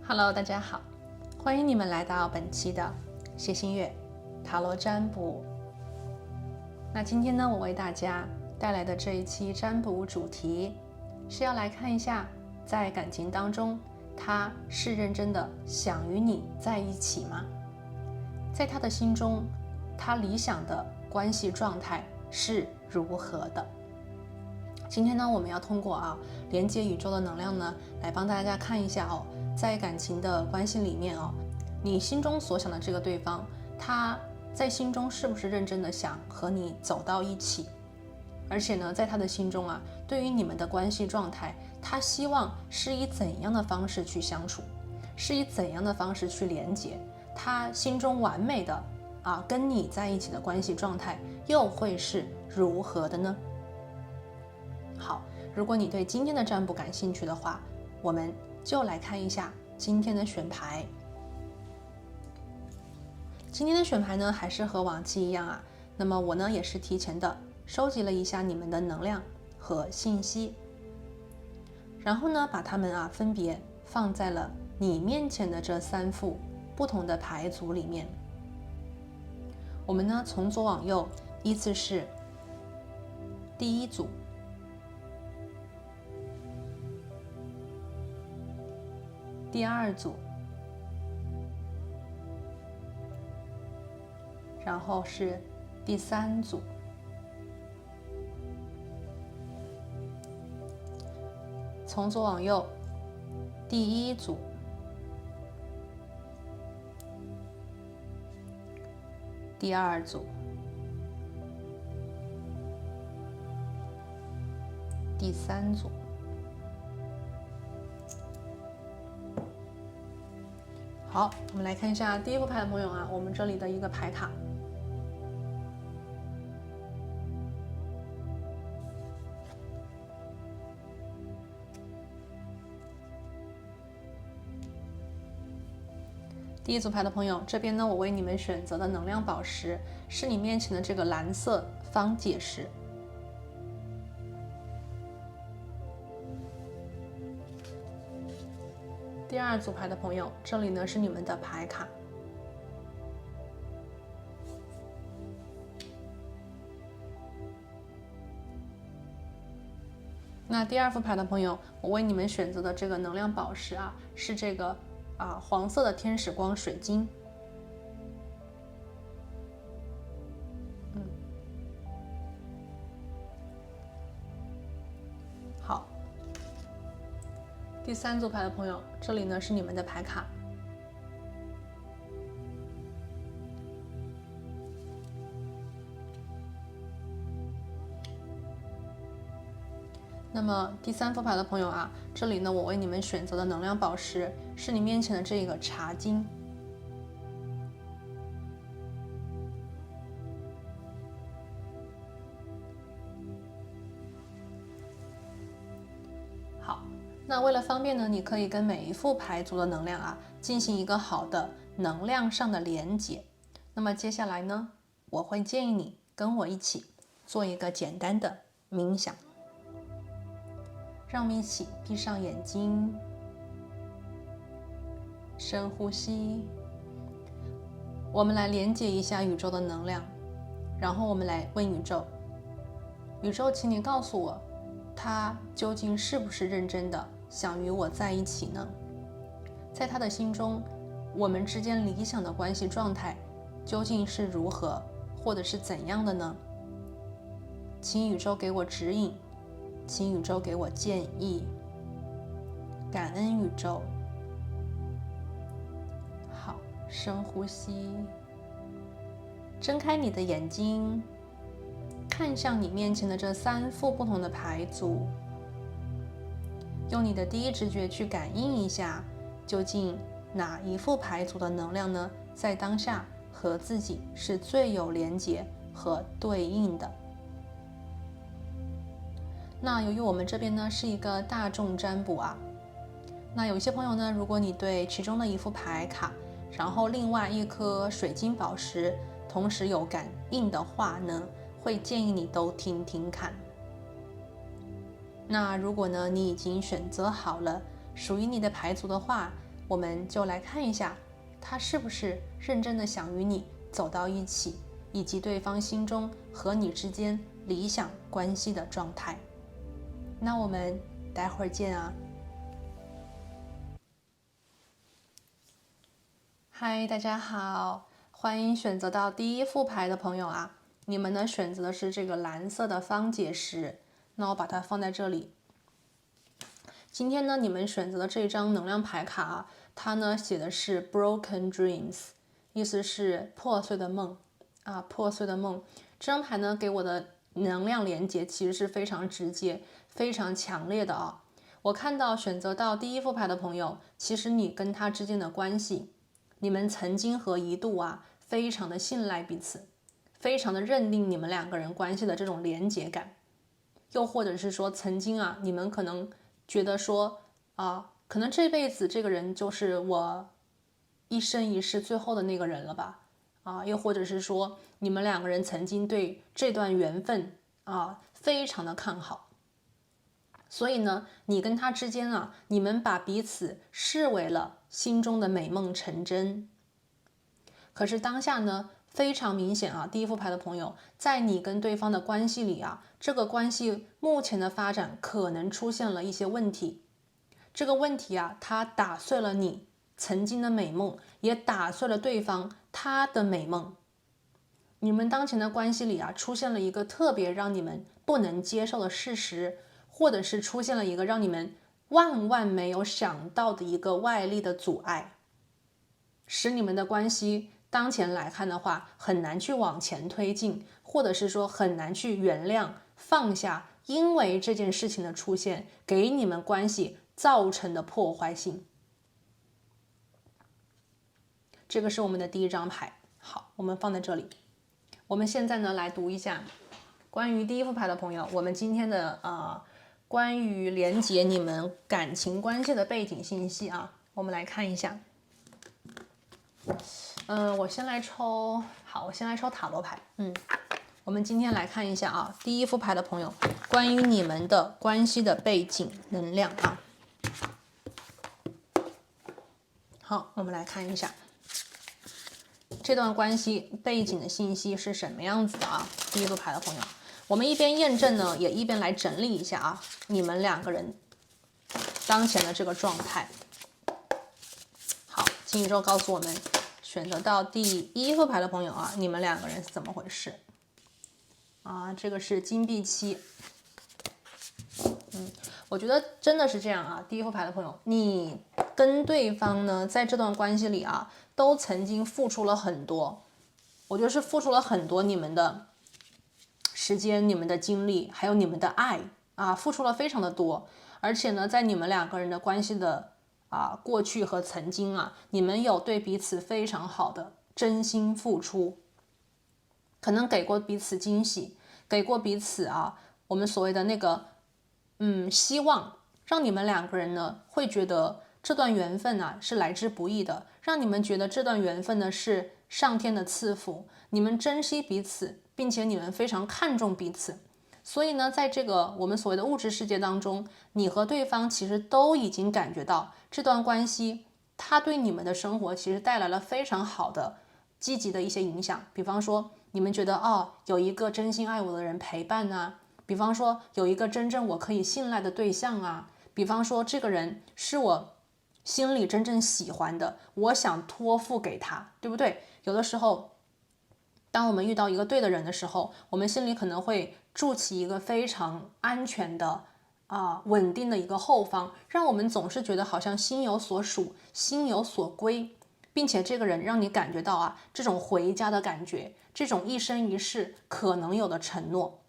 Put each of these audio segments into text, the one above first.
Hello， 大家好，欢迎你们来到本期的谢新月塔罗占卜。那今天呢，我为大家带来的这一期占卜主题是要来看一下，在感情当中，他是认真的想与你在一起吗？在他的心中，他理想的关系状态是如何的？今天呢，我们要通过连接宇宙的能量呢，来帮大家看一下在感情的关系里面你心中所想的这个对方，他在心中是不是认真的想和你走到一起？而且呢，在他的心中对于你们的关系状态，他希望是以怎样的方式去相处，是以怎样的方式去连接？他心中完美的跟你在一起的关系状态又会是如何的呢？好，如果你对今天的占卜感兴趣的话，我们就来看一下今天的选牌。今天的选牌呢，还是和往期一样那么我呢，也是提前的收集了一下你们的能量和信息，然后呢，把它们分别放在了你面前的这3副不同的牌组里面。我们呢，从左往右依次是第1组、第2组，然后是第3组。从左往右，第1组、第2组、第3组。好，我们来看一下第1副牌的朋友我们这里的一个牌卡。第1组牌的朋友，这边呢，我为你们选择的能量宝石是你面前的这个蓝色方解石。第2组牌的朋友，这里呢是你们的牌卡。那第2副牌的朋友，我为你们选择的这个能量宝石是这个黄色的天使光水晶。好。第3组牌的朋友，这里呢是你们的牌卡。那么第3副牌的朋友这里呢我为你们选择的能量宝石是你面前的这个茶晶。好，那为了方便呢，你可以跟每一副牌组的能量进行一个好的能量上的连接。那么接下来呢，我会建议你跟我一起做一个简单的冥想。让我们一起闭上眼睛，深呼吸。我们来连接一下宇宙的能量，然后我们来问宇宙：宇宙，请你告诉我，他究竟是不是认真的想与我在一起呢？在他的心中，我们之间理想的关系状态究竟是如何，或者是怎样的呢？请宇宙给我指引，请宇宙给我建议。感恩宇宙。好，深呼吸，睁开你的眼睛，看向你面前的这3副不同的牌组，用你的第一直觉去感应一下，究竟哪一副牌组的能量呢，在当下和自己是最有连结和对应的。那由于我们这边呢是一个大众占卜那有一些朋友呢，如果你对其中的一副牌卡，然后另外一颗水晶宝石同时有感应的话呢，会建议你都听听看。那如果呢你已经选择好了属于你的牌组的话，我们就来看一下他是不是认真的想与你走到一起，以及对方心中和你之间理想关系的状态。那我们待会儿见啊。嗨，大家好，欢迎选择到第一副牌的朋友啊，你们呢选择的是这个蓝色的方解石，那我把它放在这里。今天呢，你们选择的这张能量牌卡啊，它呢写的是 Broken Dreams， 意思是破碎的梦啊，破碎的梦。这张牌呢给我的能量连接其实是非常直接、非常强烈的啊。我看到选择到第一副牌的朋友，其实你跟他之间的关系，你们曾经和一度啊，非常的信赖彼此，非常的认定你们两个人关系的这种连结感，又或者是说曾经啊，你们可能觉得说可能这辈子这个人就是我一生一世最后的那个人了吧，又或者是说你们两个人曾经对这段缘分非常的看好。所以呢，你跟他之间啊，你们把彼此视为了心中的美梦成真。可是当下呢，非常明显啊，第一副牌的朋友，在你跟对方的关系里啊，这个关系目前的发展可能出现了一些问题。这个问题啊，它打碎了你曾经的美梦，也打碎了对方他的美梦。你们当前的关系里啊，出现了一个特别让你们不能接受的事实，或者是出现了一个让你们万万没有想到的一个外力的阻碍，使你们的关系当前来看的话，很难去往前推进，或者是说很难去原谅、放下，因为这件事情的出现，给你们关系造成的破坏性。这个是我们的第一张牌，好，我们放在这里。我们现在呢来读一下关于第一副牌的朋友，我们今天的关于连接你们感情关系的背景信息啊，我们来看一下。我先来抽，好，我先来抽塔罗牌。我们今天来看一下啊，第一副牌的朋友，关于你们的关系的背景能量啊。好，我们来看一下这段关系背景的信息是什么样子的啊？第一副牌的朋友，我们一边验证呢，也一边来整理一下啊，你们两个人当前的这个状态。好，金宇宙告诉我们，选择到第一副牌的朋友啊，你们两个人是怎么回事啊？这个是金币七。我觉得真的是这样啊，第一副牌的朋友，你跟对方呢，在这段关系里啊，都曾经付出了很多，我觉得是付出了很多你们的时间、你们的精力，还有你们的爱啊，付出了非常的多。而且呢，在你们两个人的关系的过去和曾经啊，你们有对彼此非常好的真心付出，可能给过彼此惊喜，给过彼此我们所谓的那个希望，让你们两个人呢会觉得这段缘分是来之不易的，让你们觉得这段缘分呢是上天的赐福，你们珍惜彼此，并且你们非常看重彼此。所以呢，在这个我们所谓的物质世界当中，你和对方其实都已经感觉到这段关系，它对你们的生活其实带来了非常好的、积极的一些影响。比方说，你们觉得有一个真心爱我的人陪伴啊，比方说有一个真正我可以信赖的对象啊，比方说这个人是我心里真正喜欢的，我想托付给他，对不对？有的时候，当我们遇到一个对的人的时候，我们心里可能会筑起一个非常安全的稳定的一个后方，让我们总是觉得好像心有所属，心有所归，并且这个人让你感觉到这种回家的感觉，这种一生一世可能有的承诺。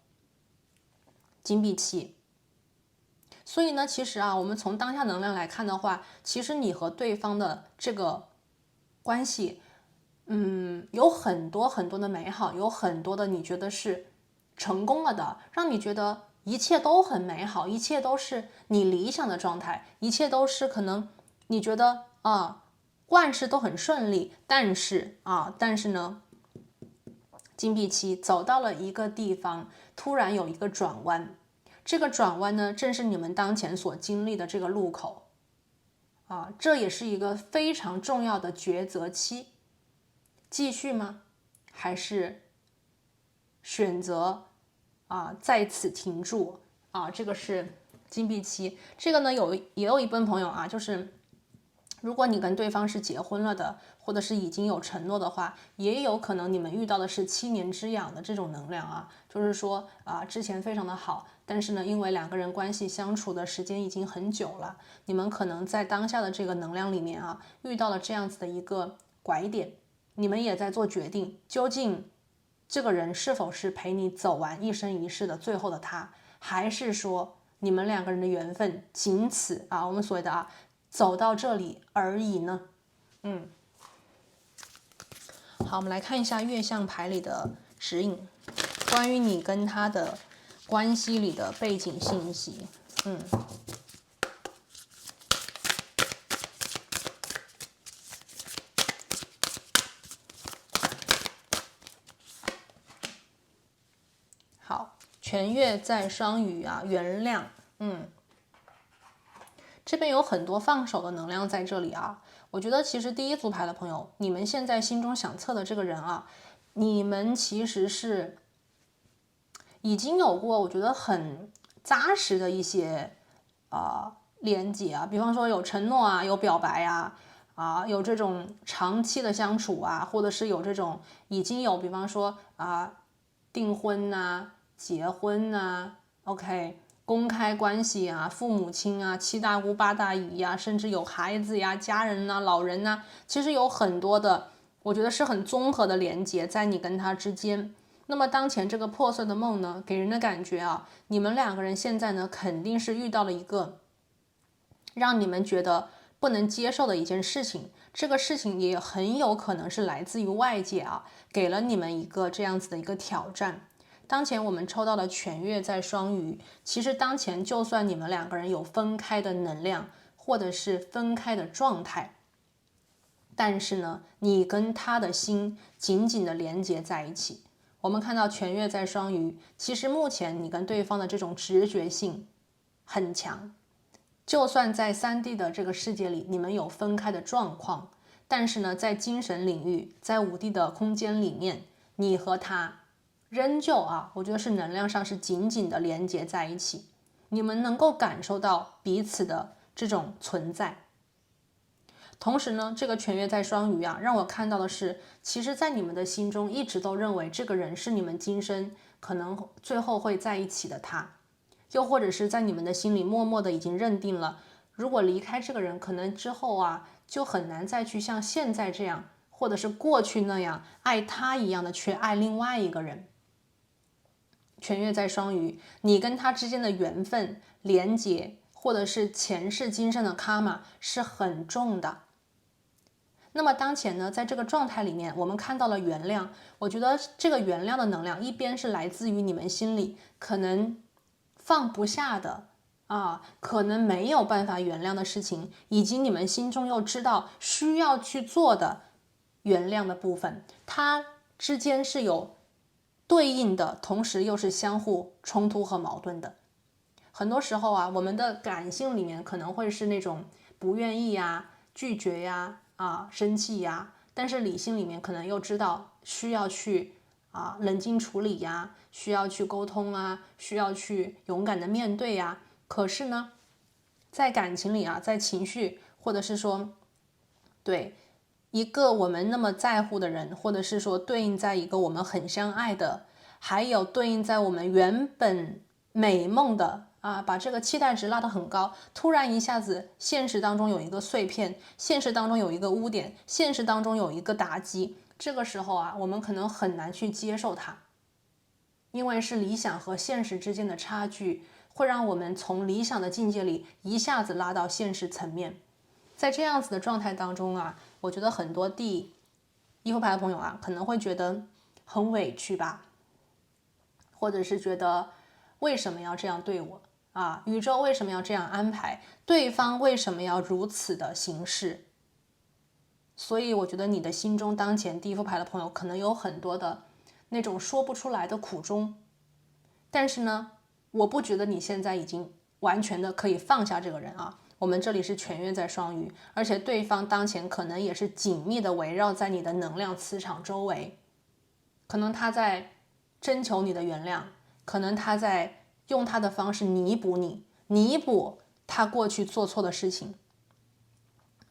金币七。所以呢，其实我们从当下能量来看的话，其实你和对方的这个关系有很多很多的美好，有很多的你觉得是成功了的，让你觉得一切都很美好，一切都是你理想的状态，一切都是可能你觉得万事都很顺利，但是呢，金币七走到了一个地方，突然有一个转弯，这个转弯呢，正是你们当前所经历的这个路口这也是一个非常重要的抉择期，继续吗？还是选择在此停住这个是金币期。这个呢也有一部分朋友就是如果你跟对方是结婚了的，或者是已经有承诺的话，也有可能你们遇到的是7年之痒的这种能量就是说之前非常的好，但是呢，因为两个人关系相处的时间已经很久了，你们可能在当下的这个能量里面遇到了这样子的一个拐点，你们也在做决定，究竟这个人是否是陪你走完一生一世的最后的他，还是说你们两个人的缘分仅此我们所谓的走到这里而已呢？好，我们来看一下月相牌里的指引，关于你跟他的关系里的背景信息。好，全月在双鱼原谅，这边有很多放手的能量在这里我觉得其实第一组牌的朋友，你们现在心中想测的这个人你们其实是已经有过我觉得很扎实的一些连接比方说有承诺有表白有这种长期的相处或者是有这种已经有比方说订婚结婚OK， 公开关系父母亲七大姑八大姨甚至有孩子家人老人其实有很多的，我觉得是很综合的连接在你跟他之间。那么当前这个破碎的梦呢，给人的感觉你们两个人现在呢肯定是遇到了一个让你们觉得不能接受的一件事情，这个事情也很有可能是来自于外界给了你们一个这样子的一个挑战。当前我们抽到了全月在双鱼，其实当前就算你们两个人有分开的能量，或者是分开的状态，但是呢，你跟他的心紧紧的连接在一起。我们看到全月在双鱼，其实目前你跟对方的这种直觉性很强，就算在3D 的这个世界里，你们有分开的状况，但是呢，在精神领域，在5D 的空间里面，你和他仍旧我觉得是能量上是紧紧的连接在一起，你们能够感受到彼此的这种存在。同时呢，这个全月在双鱼让我看到的是，其实在你们的心中一直都认为这个人是你们今生可能最后会在一起的他，又或者是在你们的心里默默的已经认定了，如果离开这个人，可能之后就很难再去像现在这样，或者是过去那样爱他一样的去爱另外一个人。全月在双鱼，你跟他之间的缘分连结，或者是前世今生的karma是很重的。那么当前呢，在这个状态里面，我们看到了原谅。我觉得这个原谅的能量，一边是来自于你们心里可能放不下的可能没有办法原谅的事情，以及你们心中又知道需要去做的原谅的部分，它之间是有对应的，同时又是相互冲突和矛盾的。很多时候我们的感性里面可能会是那种不愿意拒绝生气但是理性里面可能又知道需要去冷静处理需要去沟通需要去勇敢的面对可是呢，在感情里在情绪，或者是说对一个我们那么在乎的人，或者是说对应在一个我们很相爱的，还有对应在我们原本美梦的把这个期待值拉得很高，突然一下子现实当中有一个碎片，现实当中有一个污点，现实当中有一个打击，这个时候我们可能很难去接受它，因为是理想和现实之间的差距，会让我们从理想的境界里一下子拉到现实层面。在这样子的状态当中我觉得很多第一副牌的朋友可能会觉得很委屈吧，或者是觉得为什么要这样对我宇宙为什么要这样安排，对方为什么要如此的行事。所以我觉得你的心中当前第一副牌的朋友可能有很多的那种说不出来的苦衷，但是呢，我不觉得你现在已经完全的可以放下这个人我们这里是全月在双鱼，而且对方当前可能也是紧密的围绕在你的能量磁场周围，可能他在征求你的原谅，可能他在用他的方式弥补你，弥补他过去做错的事情，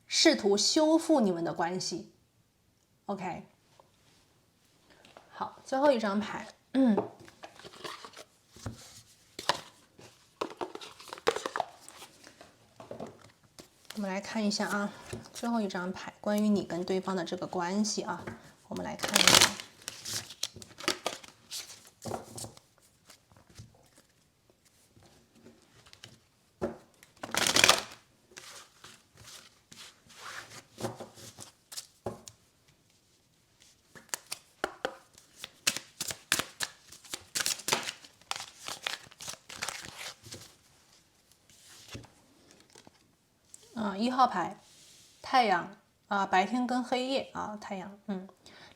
试图修复你们的关系。OK， 好，最后一张牌，我们来看一下啊，最后一张牌，关于你跟对方的这个关系啊，我们来看一下。1号牌，太阳啊，白天跟黑夜啊，太阳，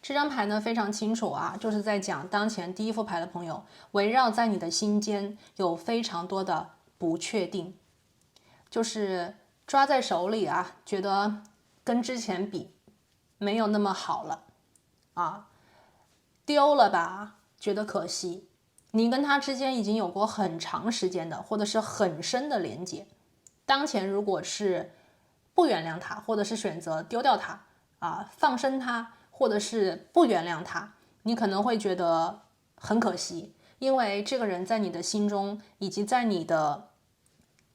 这张牌呢非常清楚啊，就是在讲当前第一副牌的朋友，围绕在你的心间有非常多的不确定，就是抓在手里啊，觉得跟之前比没有那么好了啊，丢了吧，觉得可惜。你跟他之间已经有过很长时间的，或者是很深的连接。当前如果是不原谅他，或者是选择丢掉他啊，放生他，或者是不原谅他，你可能会觉得很可惜，因为这个人在你的心中以及在你的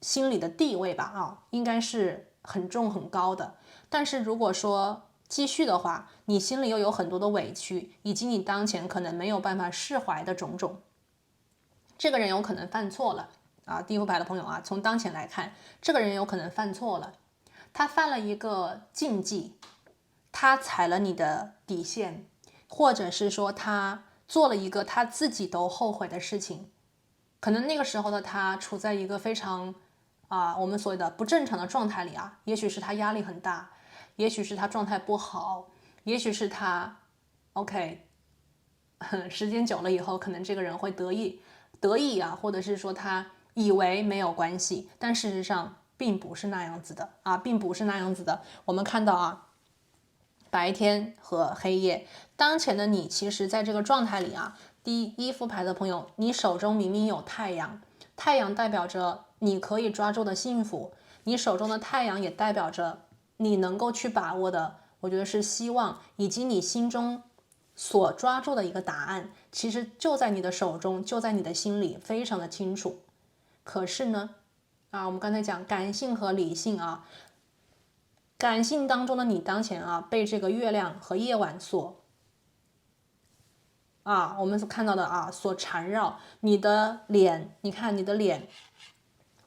心里的地位吧啊，应该是很重很高的。但是如果说继续的话，你心里又有很多的委屈，以及你当前可能没有办法释怀的种种，这个人有可能犯错了啊。第一副牌的朋友啊，从当前来看，这个人有可能犯错了，他犯了一个禁忌，他踩了你的底线，或者是说他做了一个他自己都后悔的事情。可能那个时候的他处在一个非常我们所谓的不正常的状态里啊，也许是他压力很大，也许是他状态不好，也许是他 OK 时间久了以后，可能这个人会得意啊，或者是说他以为没有关系，但事实上并不是那样子的啊，并不是那样子的。我们看到啊，白天和黑夜，当前的你其实在这个状态里啊，第一副牌的朋友，你手中明明有太阳，太阳代表着你可以抓住的幸福，你手中的太阳也代表着你能够去把握的，我觉得是希望，以及你心中所抓住的一个答案，其实就在你的手中，就在你的心里，非常的清楚。可是呢，我们刚才讲感性和理性啊，感性当中的你当前啊，被这个月亮和夜晚我们所看到的所缠绕，你的脸，你看你的脸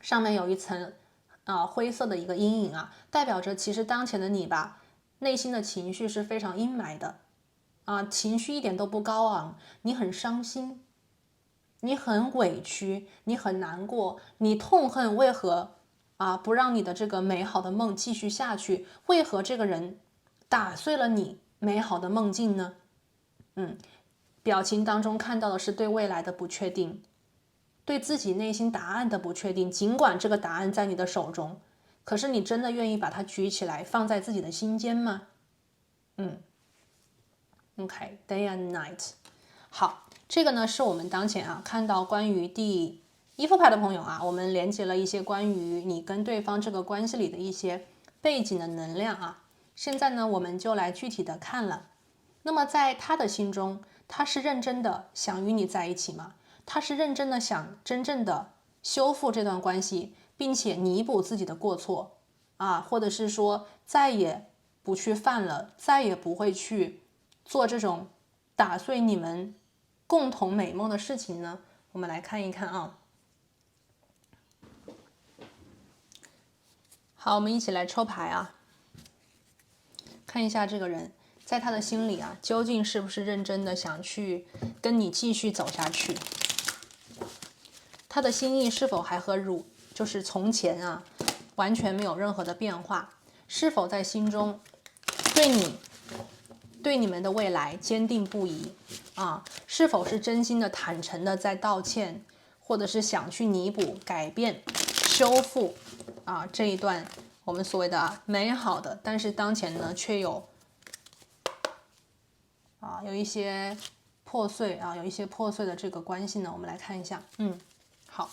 上面有一层灰色的一个阴影啊，代表着其实当前的你吧，内心的情绪是非常阴霾的情绪一点都不高昂，你很伤心，你很委屈，你很难过，你痛恨为何不让你的这个美好的梦继续下去？为何这个人打碎了你美好的梦境呢？表情当中看到的是对未来的不确定，对自己内心答案的不确定。尽管这个答案在你的手中，可是你真的愿意把它举起来放在自己的心间吗？OK, day and night。好，这个呢是我们当前看到关于第一副牌的朋友我们连接了一些关于你跟对方这个关系里的一些背景的能量现在呢我们就来具体的看了。那么在他的心中，他是认真的想与你在一起吗？他是认真的想真正的修复这段关系，并且弥补自己的过错或者是说再也不去犯了，再也不会去做这种打碎你们共同美梦的事情呢？我们来看一看好，我们一起来抽牌看一下这个人在他的心里究竟是不是认真的想去跟你继续走下去？他的心意是否还和就是从前完全没有任何的变化？是否在心中对你们的未来坚定不移是否是真心的坦诚的在道歉，或者是想去弥补、改变、修复这一段我们所谓的美好的，但是当前呢却有有一些破碎有一些破碎的这个关系呢，我们来看一下。好，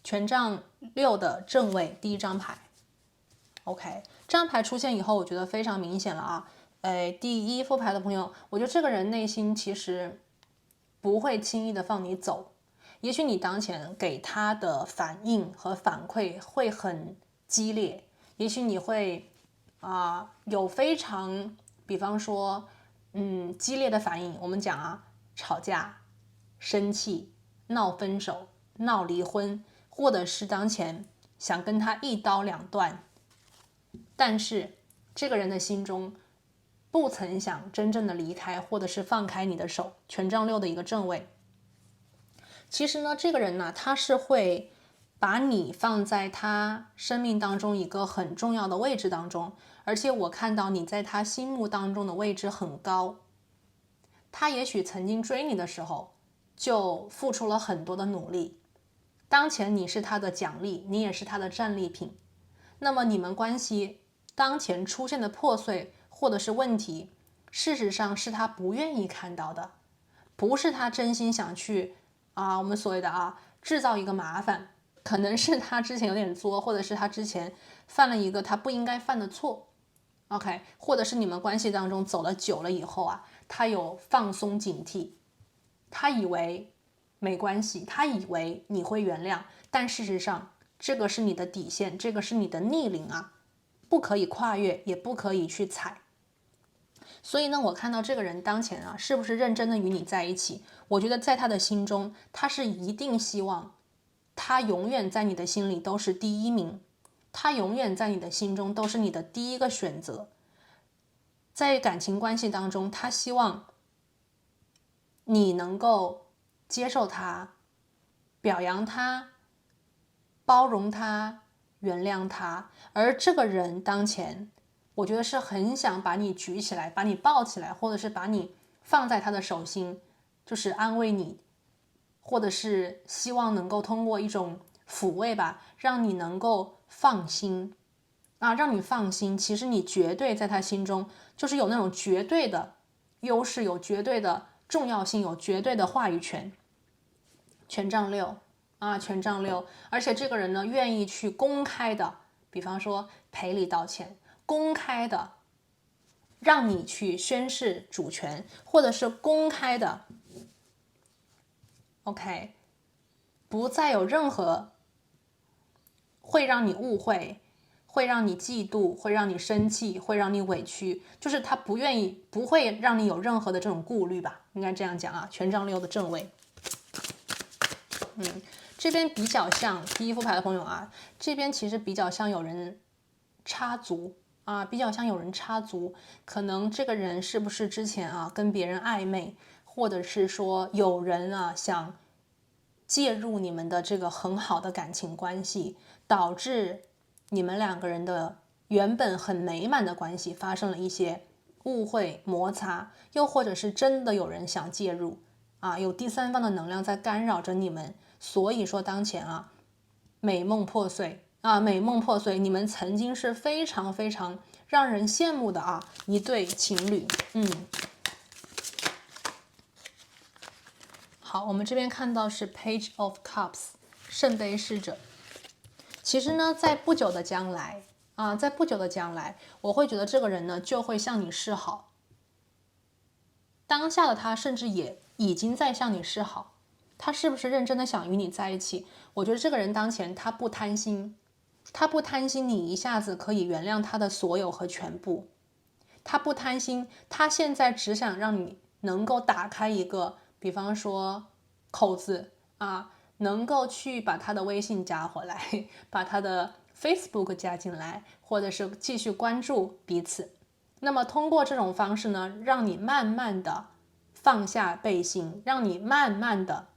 权杖6的正位第一张牌。OK， 这张牌出现以后，我觉得非常明显了第一副牌的朋友，我觉得这个人内心其实不会轻易的放你走，也许你当前给他的反应和反馈会很激烈，也许你会有非常比方说激烈的反应，我们讲吵架、生气、闹分手、闹离婚，或者是当前想跟他一刀两断，但是这个人的心中不曾想真正的离开，或者是放开你的手。权杖6的一个正位，其实呢，这个人呢，他是会把你放在他生命当中一个很重要的位置当中，而且我看到你在他心目当中的位置很高。他也许曾经追你的时候就付出了很多的努力，当前你是他的奖励，你也是他的战利品。那么你们关系当前出现的破碎或者是问题，事实上是他不愿意看到的，不是他真心想去我们所谓的制造一个麻烦，可能是他之前有点作，或者是他之前犯了一个他不应该犯的错。OK， 或者是你们关系当中走了久了以后他有放松警惕，他以为没关系，他以为你会原谅，但事实上这个是你的底线，这个是你的逆鳞不可以跨越，也不可以去踩。所以呢，我看到这个人当前是不是认真的与你在一起，我觉得在他的心中，他是一定希望他永远在你的心里都是第一名，他永远在你的心中都是你的第一个选择。在感情关系当中，他希望你能够接受他，表扬他，包容他，原谅他。而这个人当前，我觉得是很想把你举起来，把你抱起来，或者是把你放在他的手心，就是安慰你，或者是希望能够通过一种抚慰吧，让你能够放心让你放心。其实你绝对在他心中就是有那种绝对的优势，有绝对的重要性，有绝对的话语权。权杖6权杖6，而且这个人呢，愿意去公开的，比方说赔礼道歉，公开的让你去宣示主权，或者是公开的 OK， 不再有任何会让你误会，会让你嫉妒，会让你生气，会让你委屈，就是他不愿意，不会让你有任何的这种顾虑吧，应该这样讲权杖6的正位。这边比较像第一副牌的朋友这边其实比较像有人插足比较像有人插足，可能这个人是不是之前跟别人暧昧，或者是说有人想介入你们的这个很好的感情关系，导致你们两个人的原本很美满的关系发生了一些误会摩擦，又或者是真的有人想介入有第三方的能量在干扰着你们，所以说当前美梦破碎美梦破碎，你们曾经是非常非常让人羡慕的一对情侣。好，我们这边看到是 Page of Cups 圣杯侍者。其实呢，在不久的将来我会觉得这个人呢就会向你示好，当下的他甚至也已经在向你示好。他是不是认真的想与你在一起？我觉得这个人当前他不贪心，你一下子可以原谅他的所有和全部，他不贪心，他现在只想让你能够打开一个比方说口子能够去把他的微信加回来，把他的 Facebook 加进来，或者是继续关注彼此。那么通过这种方式呢，让你慢慢的放下背心，让你慢慢的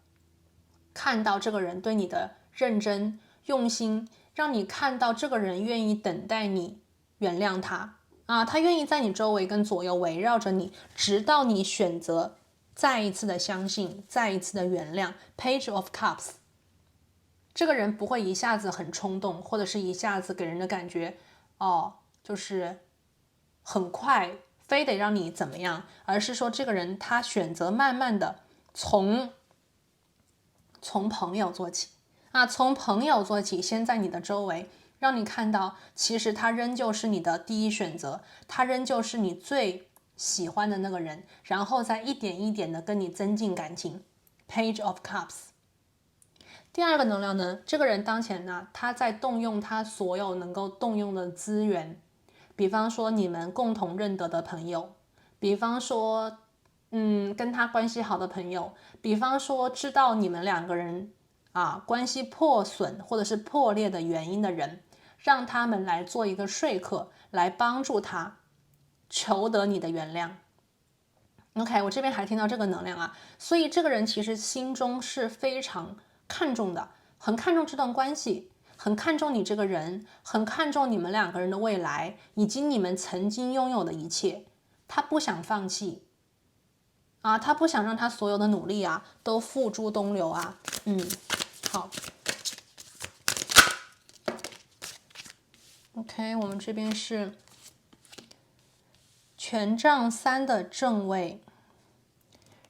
看到这个人对你的认真用心，让你看到这个人愿意等待你原谅他他愿意在你周围跟左右围绕着你，直到你选择再一次的相信，再一次的原谅。 Page of Cups 这个人不会一下子很冲动，或者是一下子给人的感觉就是很快非得让你怎么样，而是说这个人他选择慢慢的从朋友做起从朋友做起，先在你的周围让你看到，其实他仍旧是你的第一选择，他仍旧是你最喜欢的那个人，然后再一点一点的跟你增进感情。 Page of Cups。 第二个能量呢，这个人当前呢，他在动用他所有能够动用的资源，比方说你们共同认得的朋友，比方说跟他关系好的朋友，比方说知道你们两个人关系破损或者是破裂的原因的人，让他们来做一个说客，来帮助他求得你的原谅。OK， 我这边还听到这个能量所以这个人其实心中是非常看重的，很看重这段关系，很看重你这个人，很看重你们两个人的未来，以及你们曾经拥有的一切，他不想放弃他不想让他所有的努力都付诸东流好 OK， 我们这边是权杖3的正位，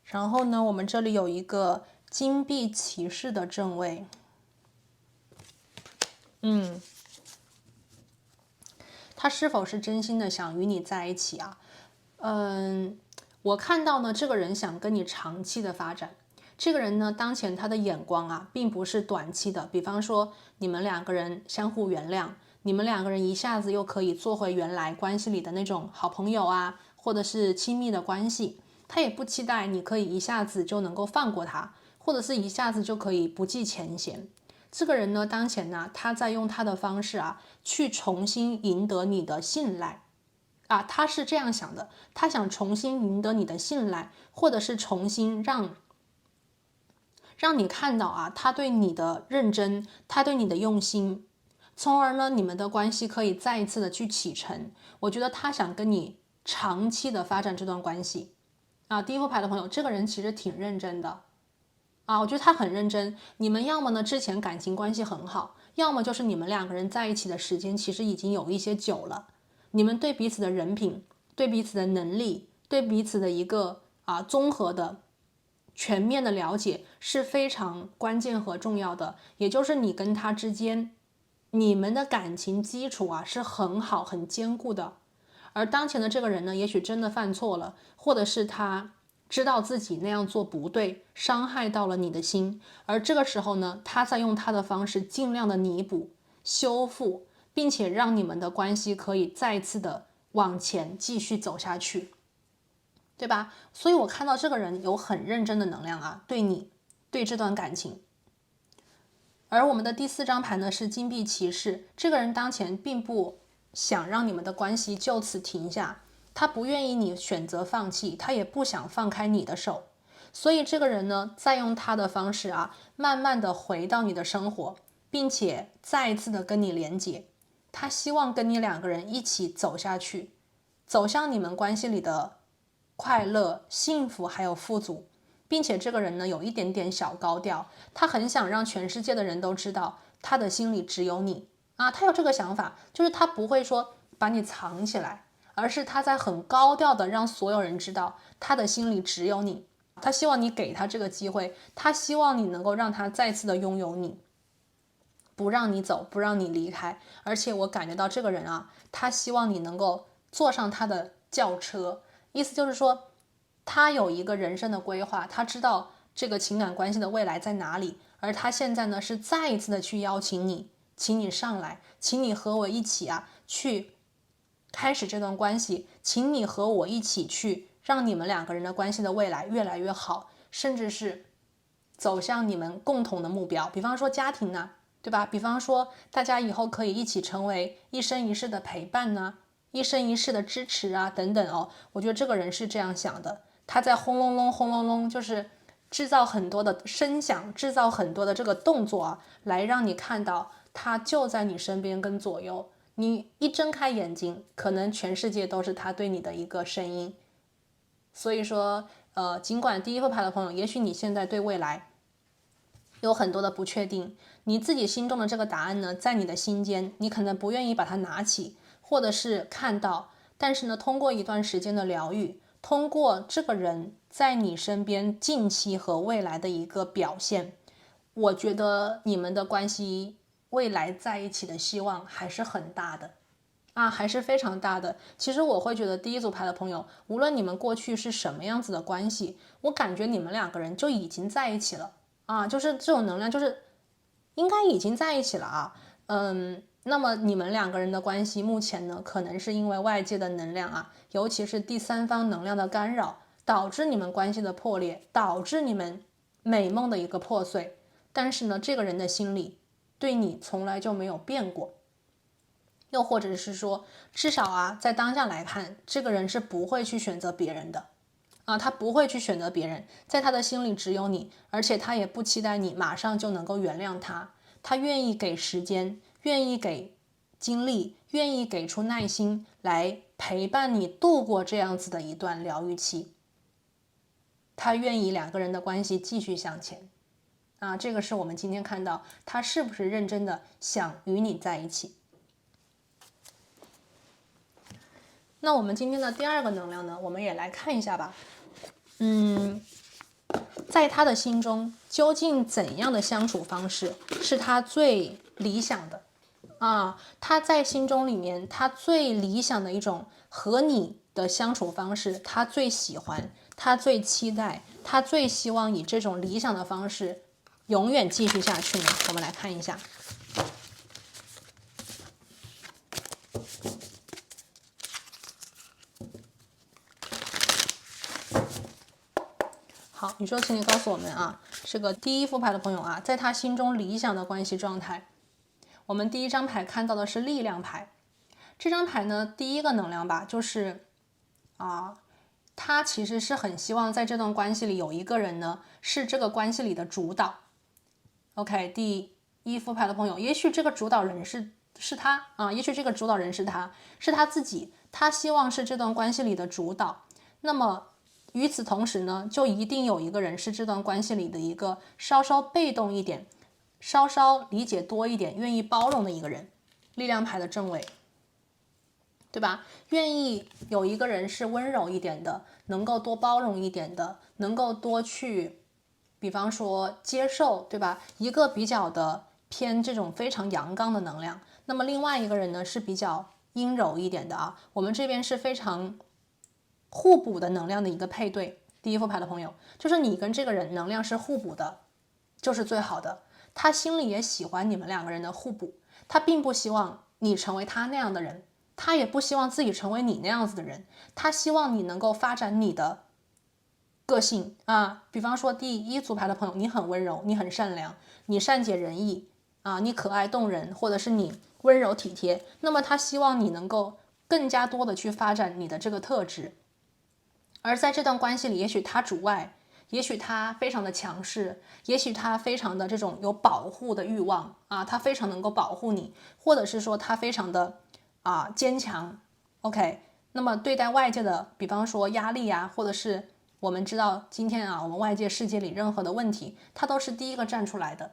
然后呢，我们这里有一个金币骑士的正位。他是否是真心的想与你在一起我看到呢，这个人想跟你长期的发展。这个人呢，当前他的眼光并不是短期的，比方说你们两个人相互原谅，你们两个人一下子又可以做回原来关系里的那种好朋友或者是亲密的关系。他也不期待你可以一下子就能够放过他，或者是一下子就可以不计前嫌。这个人呢，当前呢，他在用他的方式去重新赢得你的信赖他是这样想的，他想重新赢得你的信赖，或者是重新让你看到他对你的认真，他对你的用心，从而呢，你们的关系可以再一次的去启程。我觉得他想跟你长期的发展这段关系第一副牌的朋友，这个人其实挺认真的我觉得他很认真。你们要么呢之前感情关系很好，要么就是你们两个人在一起的时间其实已经有一些久了，你们对彼此的人品，对彼此的能力，对彼此的一个综合的全面的了解是非常关键和重要的。也就是你跟他之间，你们的感情基础是很好很坚固的。而当前的这个人呢，也许真的犯错了，或者是他知道自己那样做不对，伤害到了你的心，而这个时候呢，他在用他的方式尽量的弥补、修复，并且让你们的关系可以再次的往前继续走下去，对吧？所以我看到这个人有很认真的能量对你，对这段感情。而我们的第4张牌呢是金币骑士，这个人当前并不想让你们的关系就此停下，他不愿意你选择放弃，他也不想放开你的手。所以这个人呢，在用他的方式慢慢的回到你的生活，并且再一次的跟你连接。他希望跟你两个人一起走下去，走向你们关系里的快乐、幸福还有富足。并且这个人呢，有一点点小高调，他很想让全世界的人都知道他的心里只有你他有这个想法，就是他不会说把你藏起来，而是他在很高调的让所有人知道他的心里只有你。他希望你给他这个机会，他希望你能够让他再次的拥有你，不让你走，不让你离开。而且我感觉到这个人他希望你能够坐上他的轿车，意思就是说他有一个人生的规划，他知道这个情感关系的未来在哪里，而他现在呢是再一次的去邀请你，请你上来，请你和我一起去开始这段关系，请你和我一起去让你们两个人的关系的未来越来越好，甚至是走向你们共同的目标，比方说家庭对吧？比方说大家以后可以一起成为一生一世的陪伴一生一世的支持等等我觉得这个人是这样想的。他在轰隆隆轰隆隆，就是制造很多的声响，制造很多的这个动作来让你看到他就在你身边跟左右。你一睁开眼睛，可能全世界都是他对你的一个声音。所以说尽管第一副牌的朋友，也许你现在对未来有很多的不确定，你自己心中的这个答案呢，在你的心间，你可能不愿意把它拿起，或者是看到，但是呢，通过一段时间的疗愈，通过这个人在你身边近期和未来的一个表现，我觉得你们的关系未来在一起的希望还是很大的啊，还是非常大的。其实我会觉得第一组牌的朋友，无论你们过去是什么样子的关系，我感觉你们两个人就已经在一起了啊，就是这种能量就是应该已经在一起了啊。那么你们两个人的关系目前呢，可能是因为外界的能量啊，尤其是第三方能量的干扰，导致你们关系的破裂，导致你们美梦的一个破碎。但是呢，这个人的心理对你从来就没有变过，又或者是说，至少啊，在当下来看，这个人是不会去选择别人的啊，他不会去选择别人，在他的心里只有你，而且他也不期待你马上就能够原谅他，他愿意给时间，愿意给精力，愿意给出耐心来陪伴你度过这样子的一段疗愈期，他愿意两个人的关系继续向前啊，这个是我们今天看到他是不是认真的想与你在一起。那我们今天的第二个能量呢，我们也来看一下吧。在他的心中，究竟怎样的相处方式是他最理想的啊？他在心中里面，他最理想的一种和你的相处方式，他最喜欢，他最期待，他最希望以这种理想的方式永远继续下去呢？我们来看一下。好，宇宙请你告诉我们啊，这个第一副牌的朋友啊，在他心中理想的关系状态，我们第一张牌看到的是力量牌。这张牌呢，第一个能量吧，就是他其实是很希望在这段关系里有一个人呢，是这个关系里的主导。OK， 第一副牌的朋友，也许这个主导人是他啊，也许这个主导人是他自己，他希望是这段关系里的主导。那么与此同时呢，就一定有一个人是这段关系里的一个稍稍被动一点，稍稍理解多一点，愿意包容的一个人。力量牌的正位，对吧？愿意有一个人是温柔一点的，能够多包容一点的，能够多去比方说接受，对吧？一个比较的偏这种非常阳刚的能量，那么另外一个人呢是比较阴柔一点的啊。我们这边是非常互补的能量的一个配对。第一副牌的朋友，就是你跟这个人能量是互补的，就是最好的。他心里也喜欢你们两个人的互补，他并不希望你成为他那样的人，他也不希望自己成为你那样子的人，他希望你能够发展你的个性啊。比方说第一组牌的朋友，你很温柔，你很善良，你善解人意啊，你可爱动人，或者是你温柔体贴，那么他希望你能够更加多的去发展你的这个特质。而在这段关系里，也许他主外，也许他非常的强势，也许他非常的这种有保护的欲望啊，他非常能够保护你，或者是说他非常的坚强。OK， 那么对待外界的，比方说压力啊，或者是我们知道今天我们外界世界里任何的问题，他都是第一个站出来的。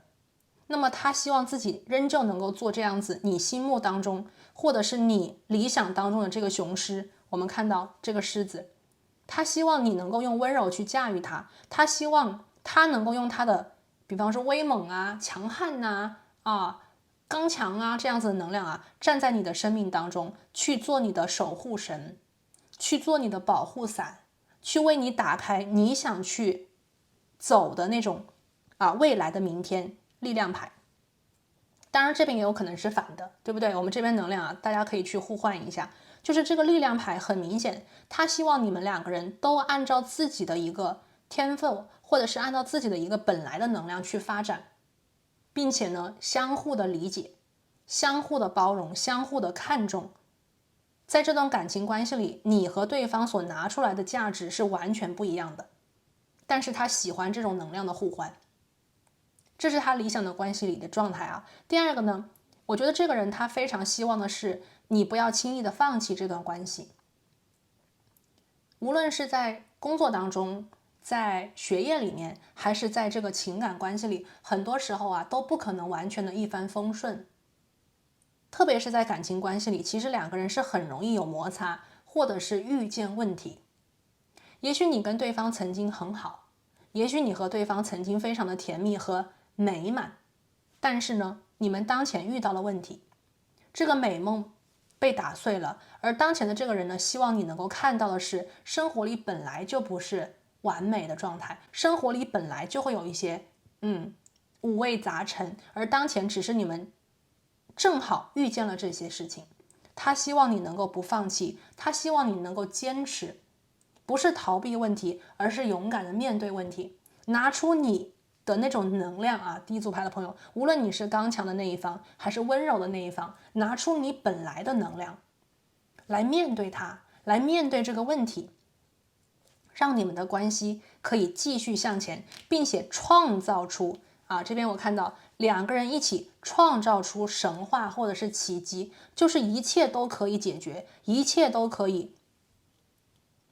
那么他希望自己仍旧能够做这样子，你心目当中或者是你理想当中的这个雄狮。我们看到这个狮子，他希望你能够用温柔去驾驭它，他希望他能够用他的，比方说威猛啊、强悍呐、刚强啊这样子的能量站在你的生命当中，去做你的守护神，去做你的保护伞，去为你打开你想去走的那种未来的明天。力量牌，当然这边也有可能是反的，对不对？我们这边能量大家可以去互换一下。就是这个力量牌很明显，他希望你们两个人都按照自己的一个天赋，或者是按照自己的一个本来的能量去发展，并且呢，相互的理解，相互的包容，相互的看重。在这段感情关系里，你和对方所拿出来的价值是完全不一样的，但是他喜欢这种能量的互换，这是他理想的关系里的状态第二个呢，我觉得这个人他非常希望的是你不要轻易的放弃这段关系，无论是在工作当中，在学业里面，还是在这个情感关系里，很多时候啊都不可能完全的一帆风顺。特别是在感情关系里，其实两个人是很容易有摩擦，或者是遇见问题。也许你跟对方曾经很好，也许你和对方曾经非常的甜蜜和美满，但是呢，你们当前遇到了问题，这个美梦被打碎了，而当前的这个人呢，希望你能够看到的是，生活里本来就不是完美的状态，生活里本来就会有一些五味杂陈，而当前只是你们正好遇见了这些事情。他希望你能够不放弃，他希望你能够坚持，不是逃避问题，而是勇敢的面对问题，拿出你的那种能量啊！第一组牌的朋友，无论你是刚强的那一方，还是温柔的那一方，拿出你本来的能量，来面对它，来面对这个问题，让你们的关系可以继续向前，并且创造出这边我看到两个人一起创造出神话或者是奇迹，就是一切都可以解决，一切都可以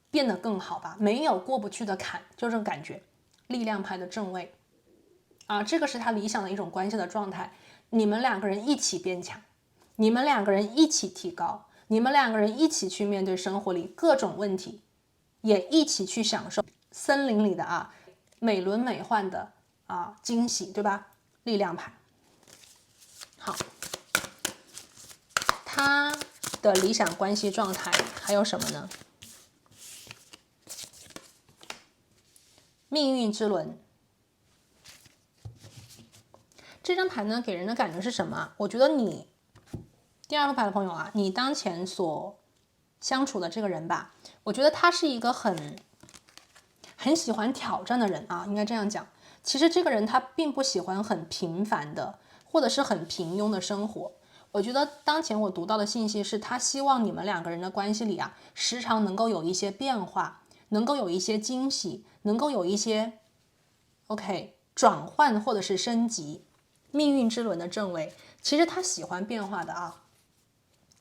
变得更好吧，没有过不去的坎，就这种感觉。力量牌的正位这个是他理想的一种关系的状态。你们两个人一起变强，你们两个人一起提高，你们两个人一起去面对生活里各种问题，也一起去享受森林里的美轮美奂的惊喜，对吧？力量牌。好，他的理想关系状态还有什么呢？命运之轮。这张牌呢，给人的感觉是什么？我觉得你第二副牌的朋友你当前所相处的这个人吧，我觉得他是一个很喜欢挑战的人应该这样讲。其实这个人他并不喜欢很平凡的，或者是很平庸的生活。我觉得当前我读到的信息是，他希望你们两个人的关系里时常能够有一些变化，能够有一些惊喜，能够有一些转换或者是升级。命运之轮的正位，其实他喜欢变化的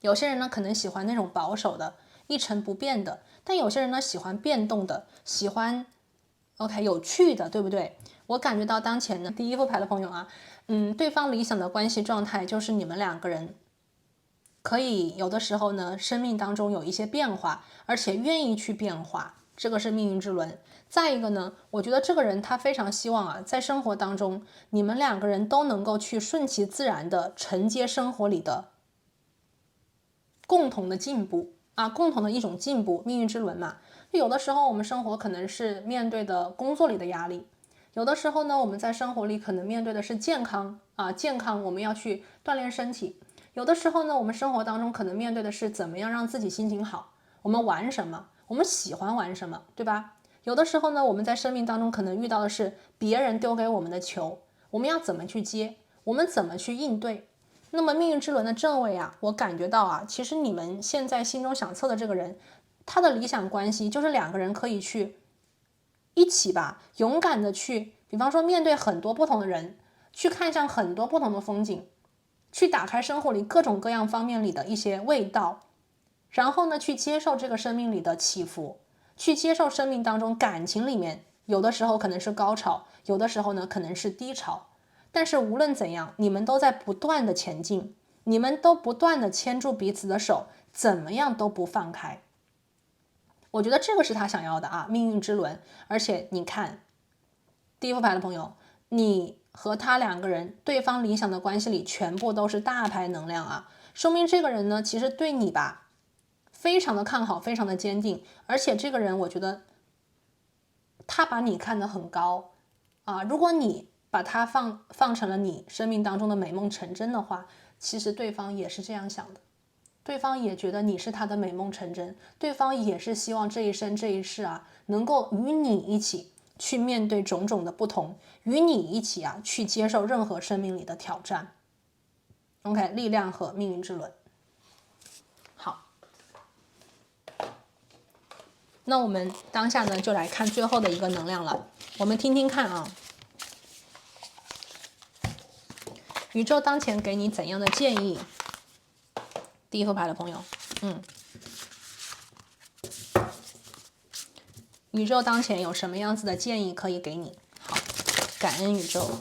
有些人呢可能喜欢那种保守的一成不变的，但有些人呢喜欢变动的，喜欢有趣的，对不对？我感觉到当前呢第一副牌的朋友对方理想的关系状态就是你们两个人可以有的时候呢生命当中有一些变化，而且愿意去变化，这个是命运之轮。再一个呢，我觉得这个人他非常希望在生活当中你们两个人都能够去顺其自然的承接生活里的共同的进步共同的一种进步。命运之轮嘛，有的时候我们生活可能是面对的工作里的压力，有的时候呢我们在生活里可能面对的是健康健康我们要去锻炼身体，有的时候呢我们生活当中可能面对的是怎么样让自己心情好，我们玩什么，我们喜欢玩什么，对吧？有的时候呢我们在生命当中可能遇到的是别人丢给我们的球，我们要怎么去接，我们怎么去应对。那么命运之轮的正位我感觉到其实你们现在心中想测的这个人，他的理想关系就是两个人可以去一起勇敢的去，比方说面对很多不同的人，去看向很多不同的风景，去打开生活里各种各样方面里的一些味道，然后呢去接受这个生命里的起伏，去接受生命当中感情里面有的时候可能是高潮，有的时候呢可能是低潮，但是无论怎样你们都在不断的前进，你们都不断的牵住彼此的手，怎么样都不放开。我觉得这个是他想要的命运之轮。而且你看第一副牌的朋友，你和他两个人对方理想的关系里全部都是大牌能量说明这个人呢其实对你非常的看好，非常的坚定，而且这个人我觉得他把你看得很高如果你把他放成了你生命当中的美梦成真的话，其实对方也是这样想的，对方也觉得你是他的美梦成真，对方也是希望这一生这一世能够与你一起去面对种种的不同，与你一起去接受任何生命里的挑战。力量和命运之轮。好，那我们当下呢就来看最后的一个能量了，我们听听看宇宙当前给你怎样的建议？第一副牌的朋友宇宙当前有什么样子的建议可以给你？好，感恩宇宙。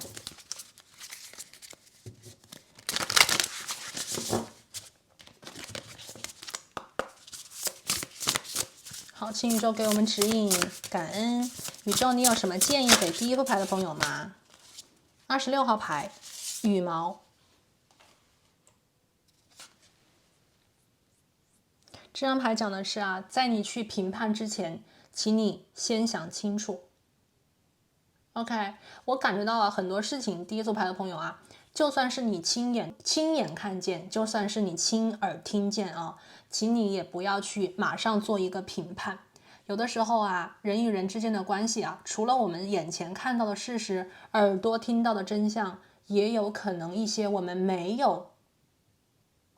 好，请宇宙给我们指引，感恩宇宙。你有什么建议给第一副牌的朋友吗？26号牌，羽毛。这张牌讲的是啊，在你去评判之前，请你先想清楚。OK， 我感觉到了很多事情，第一组牌的朋友啊，就算是你亲眼看见，就算是你亲耳听见啊，请你也不要去马上做一个评判。有的时候啊，人与人之间的关系啊，除了我们眼前看到的事实，耳朵听到的真相，也有可能一些我们没有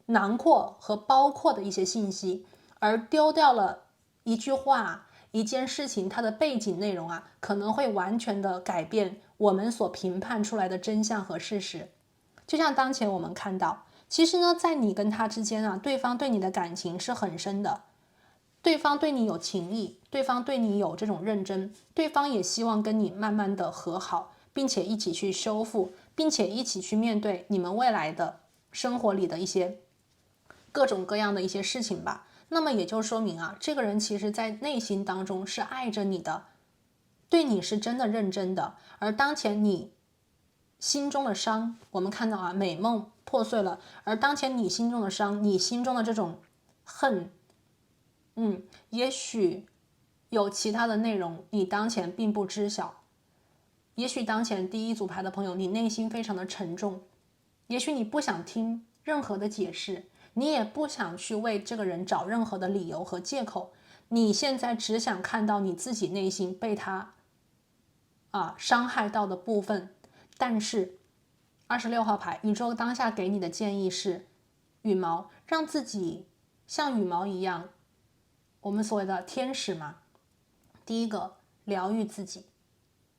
囊括和包括的一些信息，而丢掉了一句话、一件事情，它的背景内容啊，可能会完全的改变我们所评判出来的真相和事实。就像当前我们看到，其实呢，在你跟他之间啊，对方对你的感情是很深的，对方对你有情谊，对方对你有这种认真，对方也希望跟你慢慢的和好，并且一起去修复，并且一起去面对你们未来的生活里的一些各种各样的一些事情吧。那么也就说明啊，这个人其实在内心当中是爱着你的，对你是真的认真的。而当前你心中的伤，我们看到啊，美梦破碎了，而当前你心中的伤，你心中的这种恨，也许有其他的内容你当前并不知晓。也许当前第一组牌的朋友，你内心非常的沉重，也许你不想听任何的解释，你也不想去为这个人找任何的理由和借口，你现在只想看到你自己内心被他伤害到的部分。但是26号牌，宇宙当下给你的建议是羽毛，让自己像羽毛一样，我们所谓的天使嘛。第一个，疗愈自己，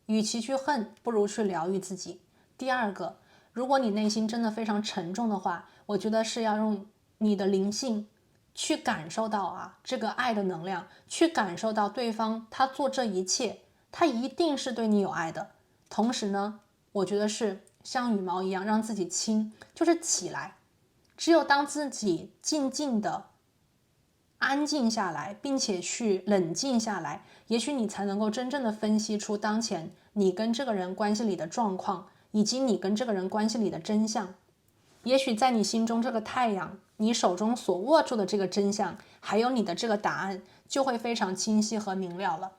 与其去恨，不如去疗愈自己。第二个，如果你内心真的非常沉重的话，我觉得是要用你的灵性去感受到这个爱的能量，去感受到对方他做这一切，他一定是对你有爱的。同时呢，我觉得是像羽毛一样让自己轻，就是起来。只有当自己静静的安静下来，并且去冷静下来，也许你才能够真正的分析出当前你跟这个人关系里的状况，以及你跟这个人关系里的真相。也许在你心中这个太阳，你手中所握住的这个真相，还有你的这个答案，就会非常清晰和明了了。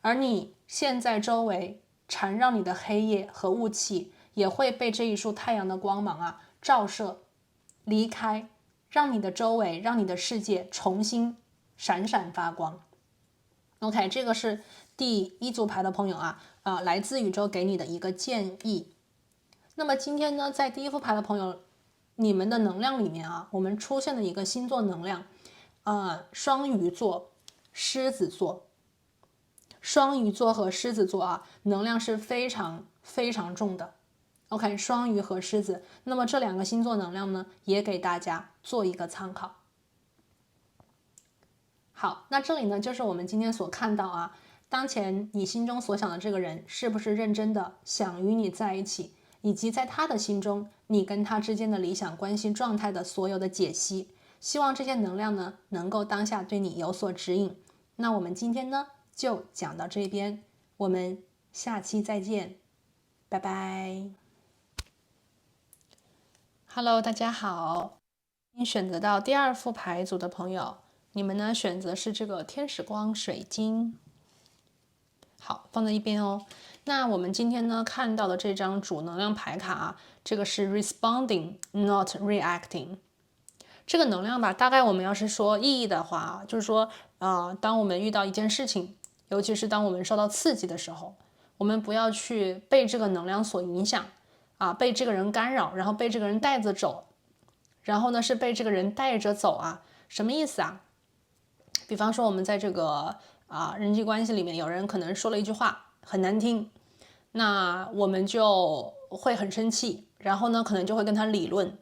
而你现在周围缠绕你的黑夜和雾气，也会被这一束太阳的光芒照射离开，让你的周围，让你的世界重新闪闪发光。OK， 这个是第一组牌的朋友来自宇宙给你的一个建议。那么今天呢，在第一副牌的朋友，你们的能量里面我们出现了一个星座能量，双鱼座、狮子座。双鱼座和狮子座能量是非常非常重的。OK， 双鱼和狮子，那么这两个星座能量呢，也给大家做一个参考。好，那这里呢，就是我们今天所看到当前你心中所想的这个人是不是认真的想与你在一起，以及在他的心中你跟他之间的理想关系状态的所有的解析。希望这些能量呢，能够当下对你有所指引。那我们今天呢，就讲到这边，我们下期再见，拜拜。Hello， 大家好。你选择到第二副牌组的朋友，你们呢选择是这个天使光水晶。好，放在一边哦。那我们今天呢看到的这张主能量牌卡这个是 responding not reacting。这个能量吧，大概我们要是说意义的话，就是说当我们遇到一件事情，尤其是当我们受到刺激的时候，我们不要去被这个能量所影响被这个人干扰，然后被这个人带着走，然后呢是被这个人带着走什么意思比方说我们在这个人际关系里面，有人可能说了一句话很难听，那我们就会很生气，然后呢可能就会跟他理论，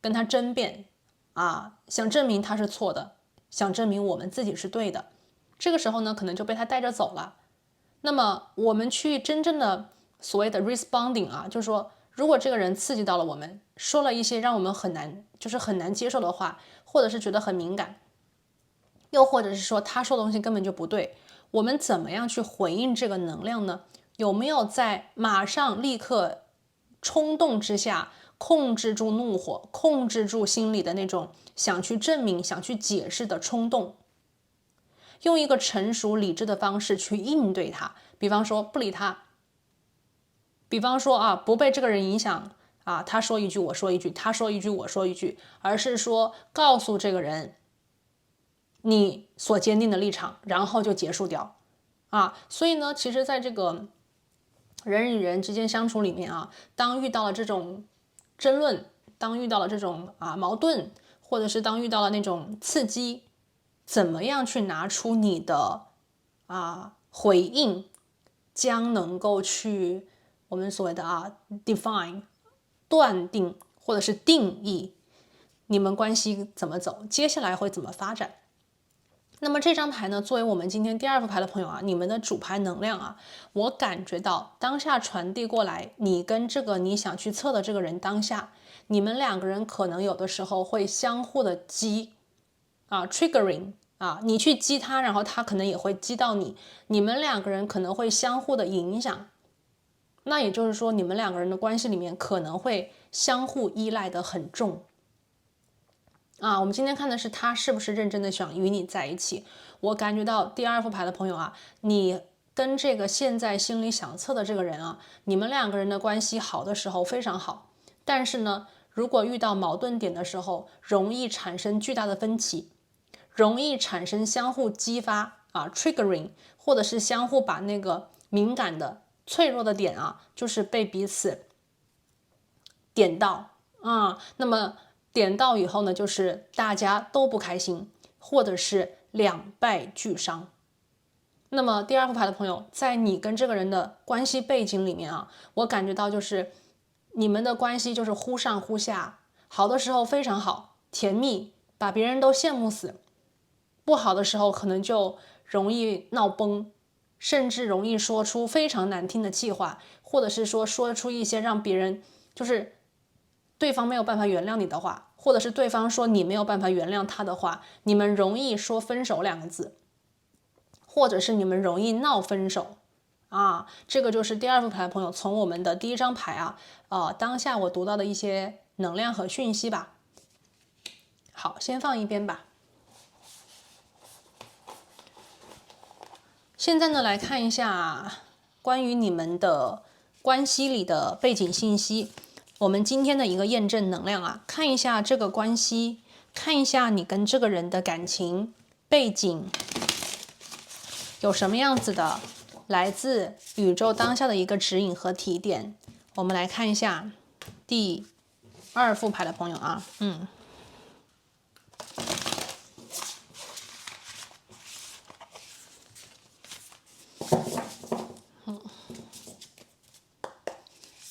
跟他争辩想证明他是错的，想证明我们自己是对的。这个时候呢，可能就被他带着走了。那么我们去真正的所谓的 responding 啊，就是说，如果这个人刺激到了我们，说了一些让我们很难接受的话，或者是觉得很敏感，又或者是说他说的东西根本就不对，我们怎么样去回应这个能量呢？有没有在马上立刻冲动之下控制住怒火，控制住心里的那种想去证明、想去解释的冲动？用一个成熟理智的方式去应对他，比方说不理他，比方说不被这个人影响他说一句我说一句，他说一句我说一句，而是说告诉这个人你所坚定的立场，然后就结束掉所以呢，其实在这个人与人之间相处里面当遇到了这种争论，当遇到了这种矛盾，或者是当遇到了那种刺激，怎么样去拿出你的回应，将能够去我们所谓的define 断定或者是定义你们关系怎么走，接下来会怎么发展。那么这张牌呢，作为我们今天第2副牌的朋友你们的主牌能量我感觉到当下传递过来，你跟这个你想去测的这个人当下，你们两个人可能有的时候会相互的激triggering你去激他，然后他可能也会激到你，你们两个人可能会相互的影响。那也就是说，你们两个人的关系里面可能会相互依赖的很重。我们今天看的是他是不是认真的想与你在一起。我感觉到第2副牌的朋友你跟这个现在心里想测的这个人你们两个人的关系好的时候非常好，但是呢，如果遇到矛盾点的时候，容易产生巨大的分歧，容易产生相互激发triggering， 或者是相互把那个敏感的脆弱的点就是被彼此点到那么点到以后呢，就是大家都不开心，或者是两败俱伤。那么第2副牌的朋友，在你跟这个人的关系背景里面我感觉到就是你们的关系就是忽上忽下，好的时候非常好，甜蜜，把别人都羡慕死，不好的时候可能就容易闹崩，甚至容易说出非常难听的气话，或者是说出一些让别人就是对方没有办法原谅你的话，或者是对方说你没有办法原谅他的话，你们容易说分手2个字，或者是你们容易闹分手这个就是第2副牌的朋友从我们的第1张牌当下我读到的一些能量和讯息吧。好，先放一边吧。现在呢，来看一下关于你们的关系里的背景信息。我们今天的一个验证能量看一下这个关系，看一下你跟这个人的感情背景有什么样子的来自宇宙当下的一个指引和提点。我们来看一下第2副牌的朋友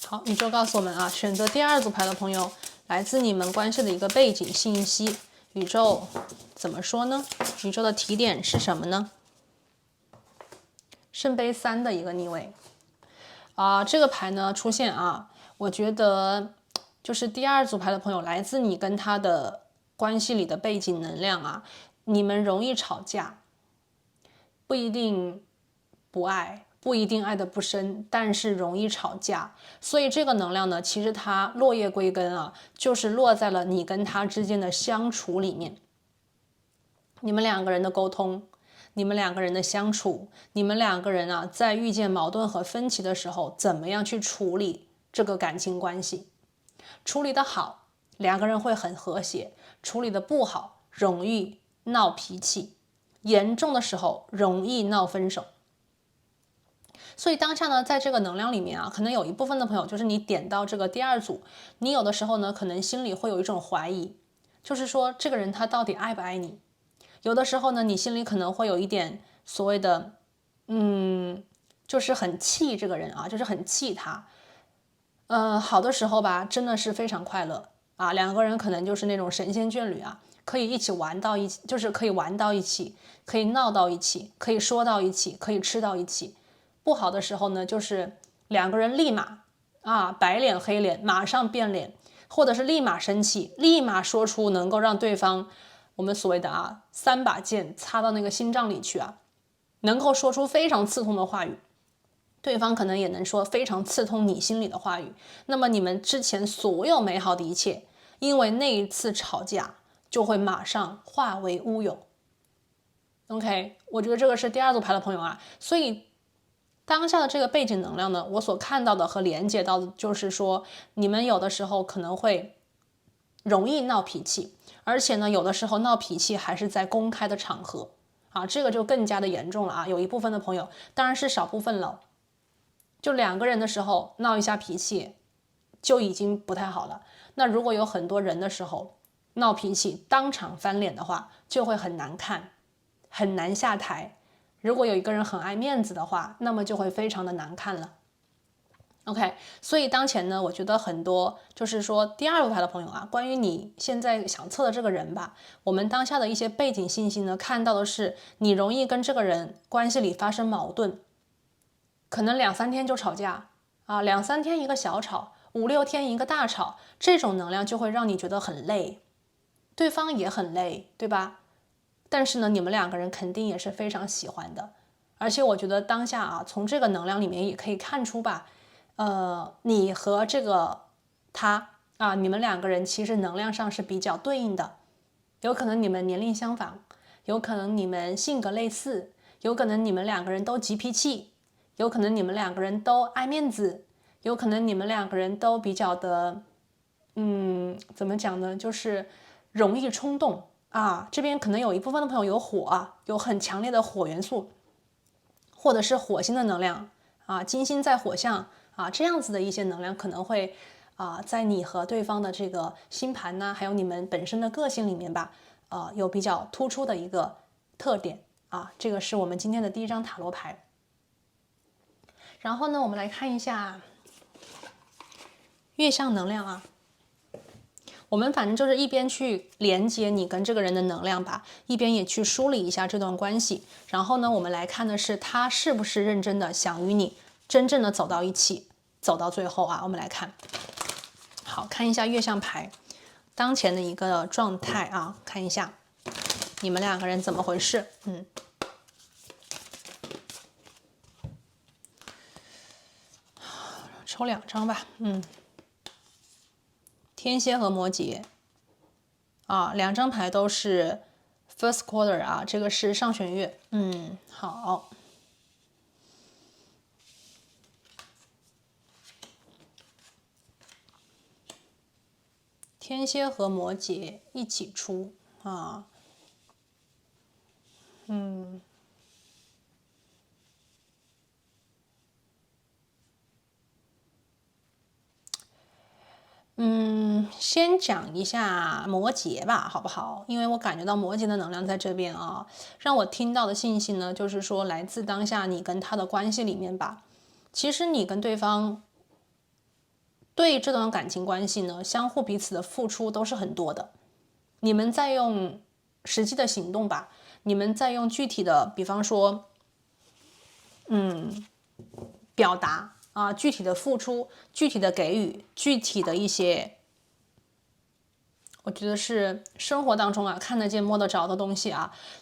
好，宇宙告诉我们选择第2组牌的朋友，来自你们关系的一个背景信息，宇宙怎么说呢？宇宙的提点是什么呢？圣杯3的一个逆位这个牌呢出现我觉得就是第2组牌的朋友，来自你跟他的关系里的背景能量你们容易吵架，不一定不爱，不一定爱得不深，但是容易吵架。所以这个能量呢，其实它落叶归根就是落在了你跟他之间的相处里面。你们两个人的沟通，你们两个人的相处，你们两个人在遇见矛盾和分歧的时候，怎么样去处理这个感情关系？处理的好，两个人会很和谐；处理的不好，容易闹脾气，严重的时候容易闹分手。所以当下呢，在这个能量里面可能有一部分的朋友，就是你点到这个第2组，你有的时候呢，可能心里会有一种怀疑，就是说这个人他到底爱不爱你？有的时候呢，你心里可能会有一点所谓的就是很气这个人就是很气他。好的时候吧，真的是非常快乐两个人可能就是那种神仙眷侣可以一起玩到一起，就是可以玩到一起，可以闹到一起，可以说到一起，可以吃到一起。不好的时候呢，就是两个人立马白脸黑脸，马上变脸，或者是立马生气，立马说出能够让对方我们所谓的3把剑插到那个心脏里去能够说出非常刺痛的话语。对方可能也能说非常刺痛你心里的话语，那么你们之前所有美好的一切，因为那一次吵架就会马上化为乌有。OK， 我觉得这个是第2组牌的朋友所以当下的这个背景能量呢，我所看到的和连接到的就是说，你们有的时候可能会容易闹脾气，而且呢，有的时候闹脾气还是在公开的场合这个就更加的严重了有一部分的朋友，当然是少部分了，就2个人的时候闹一下脾气就已经不太好了。那如果有很多人的时候闹脾气当场翻脸的话，就会很难看，很难下台。如果有一个人很爱面子的话，那么就会非常的难看了。OK， 所以当前呢，我觉得很多就是说第2组牌的朋友关于你现在想测的这个人吧，我们当下的一些背景信息呢，看到的是你容易跟这个人关系里发生矛盾，可能2-3天就吵架2-3天一个小吵，5-6天一个大吵，这种能量就会让你觉得很累，对方也很累，对吧？但是呢，你们2个人肯定也是非常喜欢的，而且我觉得当下从这个能量里面也可以看出吧，你和这个他你们2个人其实能量上是比较对应的，有可能你们年龄相仿，有可能你们性格类似，有可能你们2个人都急脾气，有可能你们2个人都爱面子，有可能你们2个人都比较的怎么讲呢，就是容易冲动这边可能有一部分的朋友有火有很强烈的火元素，或者是火星的能量金星在火象这样子的一些能量可能会在你和对方的这个星盘呢，还有你们本身的个性里面吧有比较突出的一个特点这个是我们今天的第1张塔罗牌。然后呢，我们来看一下月相能量我们反正就是一边去连接你跟这个人的能量吧，一边也去梳理一下这段关系。然后呢，我们来看的是他是不是认真的想与你真正的走到一起，走到最后我们来看，好，看一下月相牌当前的一个状态看一下你们2个人怎么回事。抽2张吧。天蝎和摩羯2张牌都是 first quarter 这个是上弦月。好，天蝎和摩羯一起出先讲一下摩羯吧，好不好？因为我感觉到摩羯的能量在这边让我听到的信息呢，就是说来自当下你跟他的关系里面吧。其实你跟对方对这段感情关系呢，相互彼此的付出都是很多的。你们在用实际的行动吧，你们在用具体的，比方说，表达具体的付出，具体的给予，具体的一些，我觉得是生活当中看得见摸得着的东西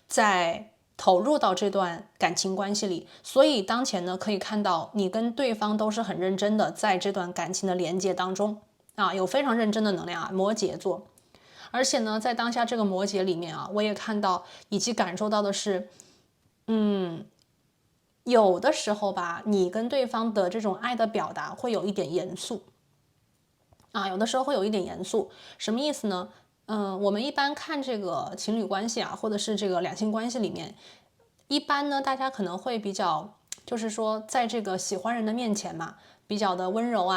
在投入到这段感情关系里。所以当前呢，可以看到你跟对方都是很认真的在这段感情的连接当中有非常认真的能量摩羯座。而且呢，在当下这个摩羯里面我也看到以及感受到的是有的时候吧，你跟对方的这种爱的表达会有一点严肃有的时候会有一点严肃。什么意思呢？我们一般看这个情侣关系或者是这个两性关系里面，一般呢大家可能会比较就是说在这个喜欢人的面前嘛，比较的温柔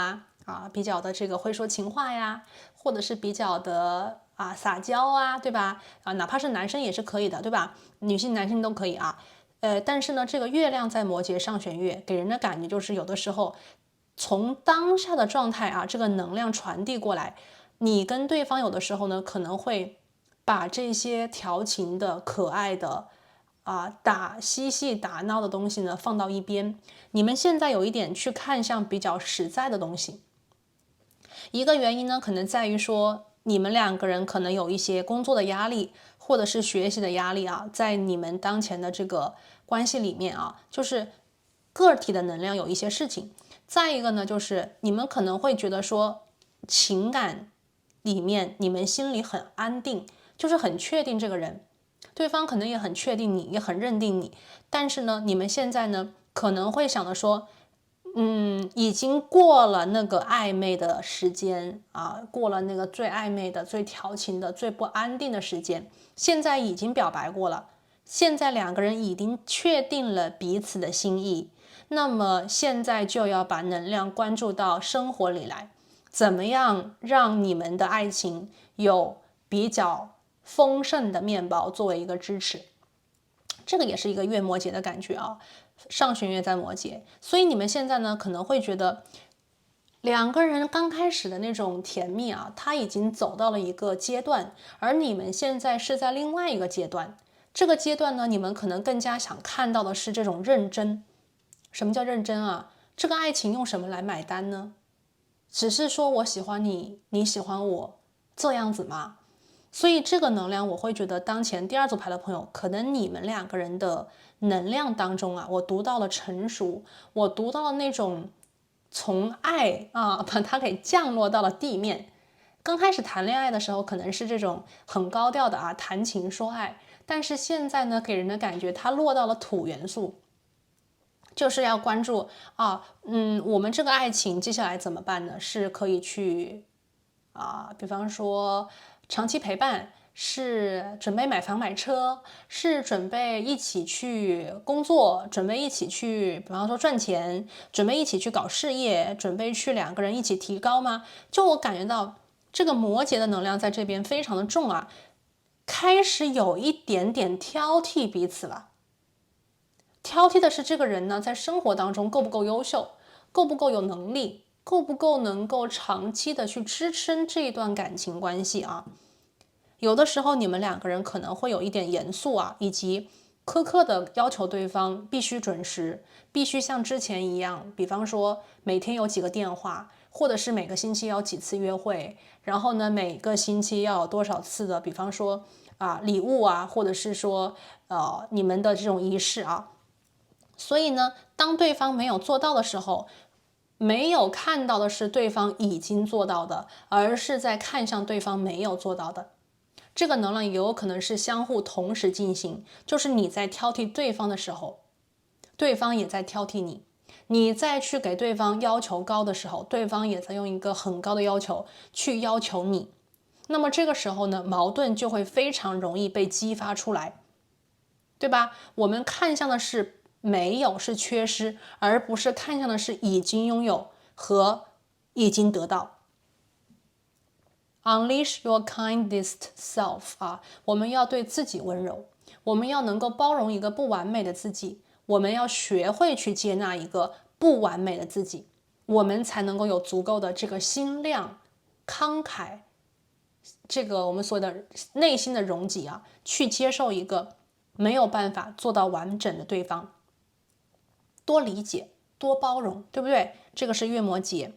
比较的这个会说情话呀，或者是比较的撒娇对吧？哪怕是男生也是可以的，对吧？女性男性都可以但是呢，这个月亮在摩羯上弦月，给人的感觉就是有的时候从当下的状态这个能量传递过来，你跟对方有的时候呢可能会把这些调情的、可爱的嬉戏打闹的东西呢放到一边，你们现在有一点去看向比较实在的东西。一个原因呢，可能在于说你们两个人可能有一些工作的压力，或者是学习的压力在你们当前的这个关系里面就是个体的能量有一些事情。再一个呢，就是你们可能会觉得说情感里面你们心里很安定，就是很确定这个人，对方可能也很确定你，也很认定你，但是呢，你们现在呢可能会想的说，已经过了那个暧昧的时间过了那个最暧昧的、最调情的、最不安定的时间，现在已经表白过了，现在两个人已经确定了彼此的心意，那么现在就要把能量关注到生活里来，怎么样让你们的爱情有比较丰盛的面包作为一个支持。这个也是一个月摩羯的感觉上弦月在摩羯，所以你们现在呢可能会觉得两个人刚开始的那种甜蜜他已经走到了一个阶段，而你们现在是在另外一个阶段。这个阶段呢，你们可能更加想看到的是这种认真。什么叫认真这个爱情用什么来买单呢？只是说我喜欢你，你喜欢我，这样子吗？所以这个能量我会觉得当前第二组牌的朋友，可能你们两个人的能量当中我读到了成熟，我读到了那种从爱把它给降落到了地面。刚开始谈恋爱的时候可能是这种很高调的谈情说爱，但是现在呢给人的感觉它落到了土元素，就是要关注我们这个爱情接下来怎么办呢？是可以去比方说长期陪伴，是准备买房买车，是准备一起去工作，准备一起去比方说赚钱，准备一起去搞事业，准备去两个人一起提高吗？就我感觉到这个摩羯的能量在这边非常的重开始有一点点挑剔彼此了。挑剔的是这个人呢，在生活当中够不够优秀，够不够有能力，够不够能够长期的去支撑这一段感情关系有的时候你们两个人可能会有一点严肃以及苛刻的要求对方必须准时，必须像之前一样，比方说每天有几个电话，或者是每个星期要几次约会，然后呢每个星期要有多少次的比方说礼物或者是说你们的这种仪式所以呢，当对方没有做到的时候，没有看到的是对方已经做到的，而是在看向对方没有做到的。这个能量也有可能是相互同时进行，就是你在挑剔对方的时候，对方也在挑剔你。你再去给对方要求高的时候，对方也在用一个很高的要求去要求你。那么这个时候呢，矛盾就会非常容易被激发出来，对吧？我们看向的是没有，是缺失，而不是看向的是已经拥有和已经得到。Unleash your kindest self 我们要对自己温柔，我们要能够包容一个不完美的自己，我们要学会去接纳一个不完美的自己，我们才能够有足够的这个心量、慷慨，这个我们所谓的内心的容积去接受一个没有办法做到完整的对方。多理解，多包容，对不对？这个是月摩羯。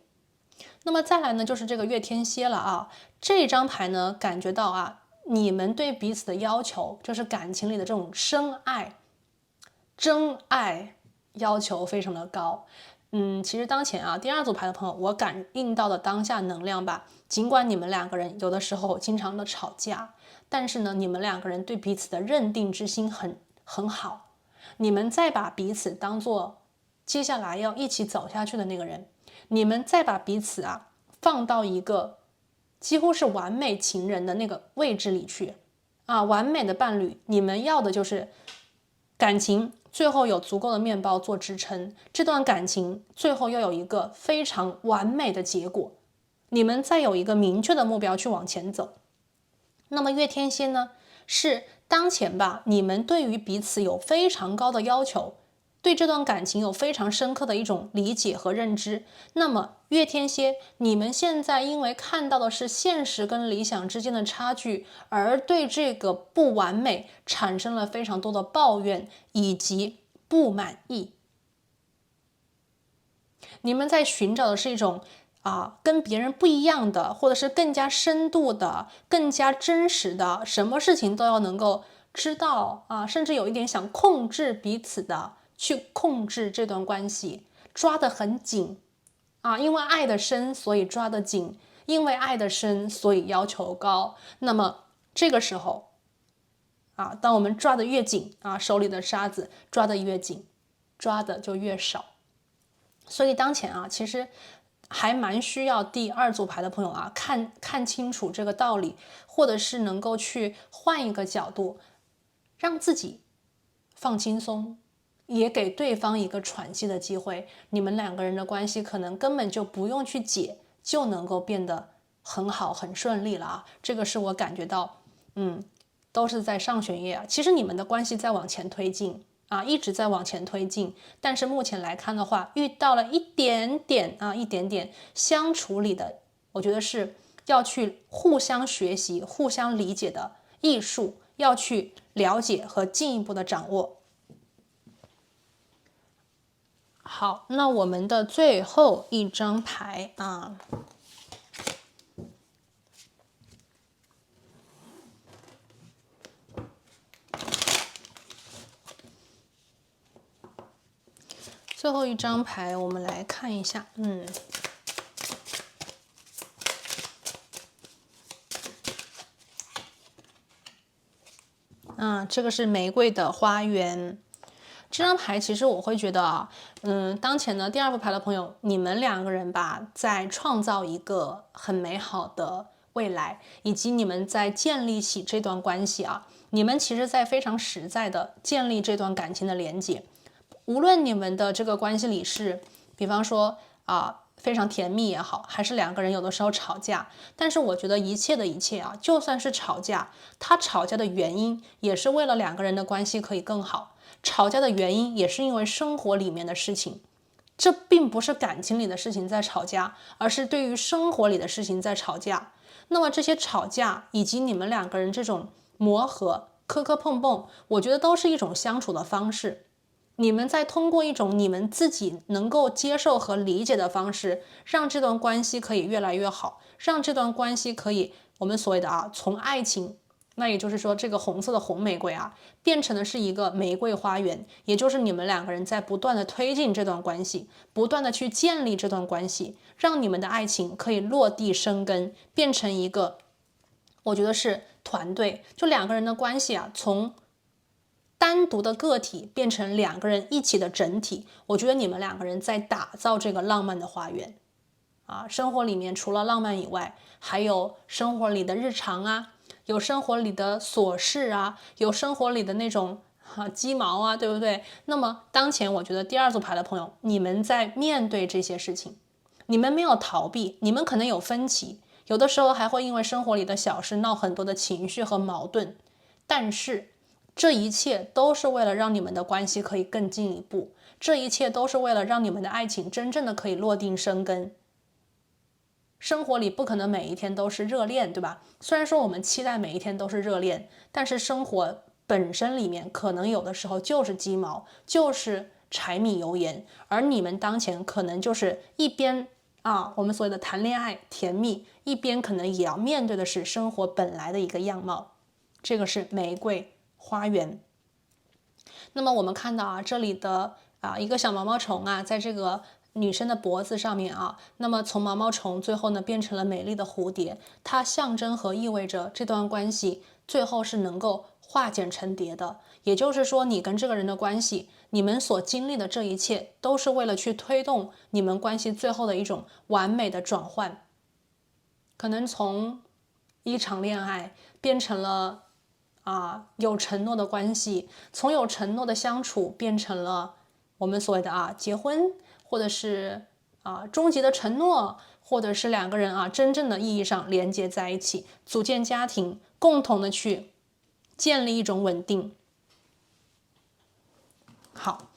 那么再来呢，就是这个月天蝎了这张牌呢，感觉到你们对彼此的要求，就是感情里的这种深爱、真爱要求非常的高。其实当前第二组牌的朋友，我感应到的当下能量吧，尽管你们两个人有的时候经常的吵架，但是呢，你们两个人对彼此的认定之心很好，你们再把彼此当做接下来要一起走下去的那个人，你们再把彼此放到一个几乎是完美情人的那个位置里去完美的伴侣，你们要的就是感情最后有足够的面包做支撑，这段感情最后要有一个非常完美的结果，你们再有一个明确的目标去往前走。那么月天蝎呢，是当前吧，你们对于彼此有非常高的要求，对这段感情有非常深刻的一种理解和认知。那么月天蝎，你们现在因为看到的是现实跟理想之间的差距，而对这个不完美产生了非常多的抱怨以及不满意。你们在寻找的是一种跟别人不一样的，或者是更加深度的、更加真实的，什么事情都要能够知道甚至有一点想控制彼此的，去控制这段关系，抓得很紧因为爱的深，所以抓得紧，因为爱的深，所以要求高。那么这个时候当我们抓得越紧手里的沙子抓得越紧，抓的就越少。所以当前其实还蛮需要第二组牌的朋友看清楚这个道理，或者是能够去换一个角度，让自己放轻松，也给对方一个喘息的机会。你们两个人的关系可能根本就不用去解，就能够变得很好很顺利了这个是我感觉到都是在上弦月其实你们的关系在往前推进一直在往前推进，但是目前来看的话，遇到了一点点相处里的，我觉得是要去互相学习、互相理解的艺术，要去了解和进一步的掌握。好，那我们的最后一张牌最后一张牌我们来看一下这个是玫瑰的花园。这张牌其实我会觉得当前的第二副牌的朋友，你们两个人吧，在创造一个很美好的未来，以及你们在建立起这段关系你们其实在非常实在的建立这段感情的连接。无论你们的这个关系里是，比方说非常甜蜜也好，还是两个人有的时候吵架，但是我觉得一切的一切就算是吵架，他吵架的原因也是为了两个人的关系可以更好，吵架的原因也是因为生活里面的事情，这并不是感情里的事情在吵架，而是对于生活里的事情在吵架。那么这些吵架以及你们两个人这种磨合、磕磕碰碰，我觉得都是一种相处的方式。你们在通过一种你们自己能够接受和理解的方式，让这段关系可以越来越好，让这段关系可以我们所谓的从爱情，那也就是说这个红色的红玫瑰变成的是一个玫瑰花园，也就是你们两个人在不断的推进这段关系，不断的去建立这段关系，让你们的爱情可以落地生根，变成一个我觉得是团队，就两个人的关系从单独的个体变成两个人一起的整体。我觉得你们两个人在打造这个浪漫的花园生活里面除了浪漫以外，还有生活里的日常有生活里的琐事有生活里的那种鸡毛对不对？那么当前我觉得第二组牌的朋友，你们在面对这些事情，你们没有逃避，你们可能有分歧，有的时候还会因为生活里的小事闹很多的情绪和矛盾，但是这一切都是为了让你们的关系可以更进一步，这一切都是为了让你们的爱情真正的可以落地生根。生活里不可能每一天都是热恋，对吧？虽然说我们期待每一天都是热恋，但是生活本身里面可能有的时候就是鸡毛，就是柴米油盐，而你们当前可能就是一边我们所谓的谈恋爱甜蜜，一边可能也要面对的是生活本来的一个样貌。这个是玫瑰花园。那么我们看到这里的一个小毛毛虫在这个女生的脖子上面那么从毛毛虫最后呢变成了美丽的蝴蝶，它象征和意味着这段关系最后是能够化茧成蝶的。也就是说，你跟这个人的关系，你们所经历的这一切都是为了去推动你们关系最后的一种完美的转换，可能从一场恋爱变成了有承诺的关系，从有承诺的相处变成了我们所谓的结婚，或者是终极的承诺，或者是两个人真正的意义上连接在一起，组建家庭，共同的去建立一种稳定。好，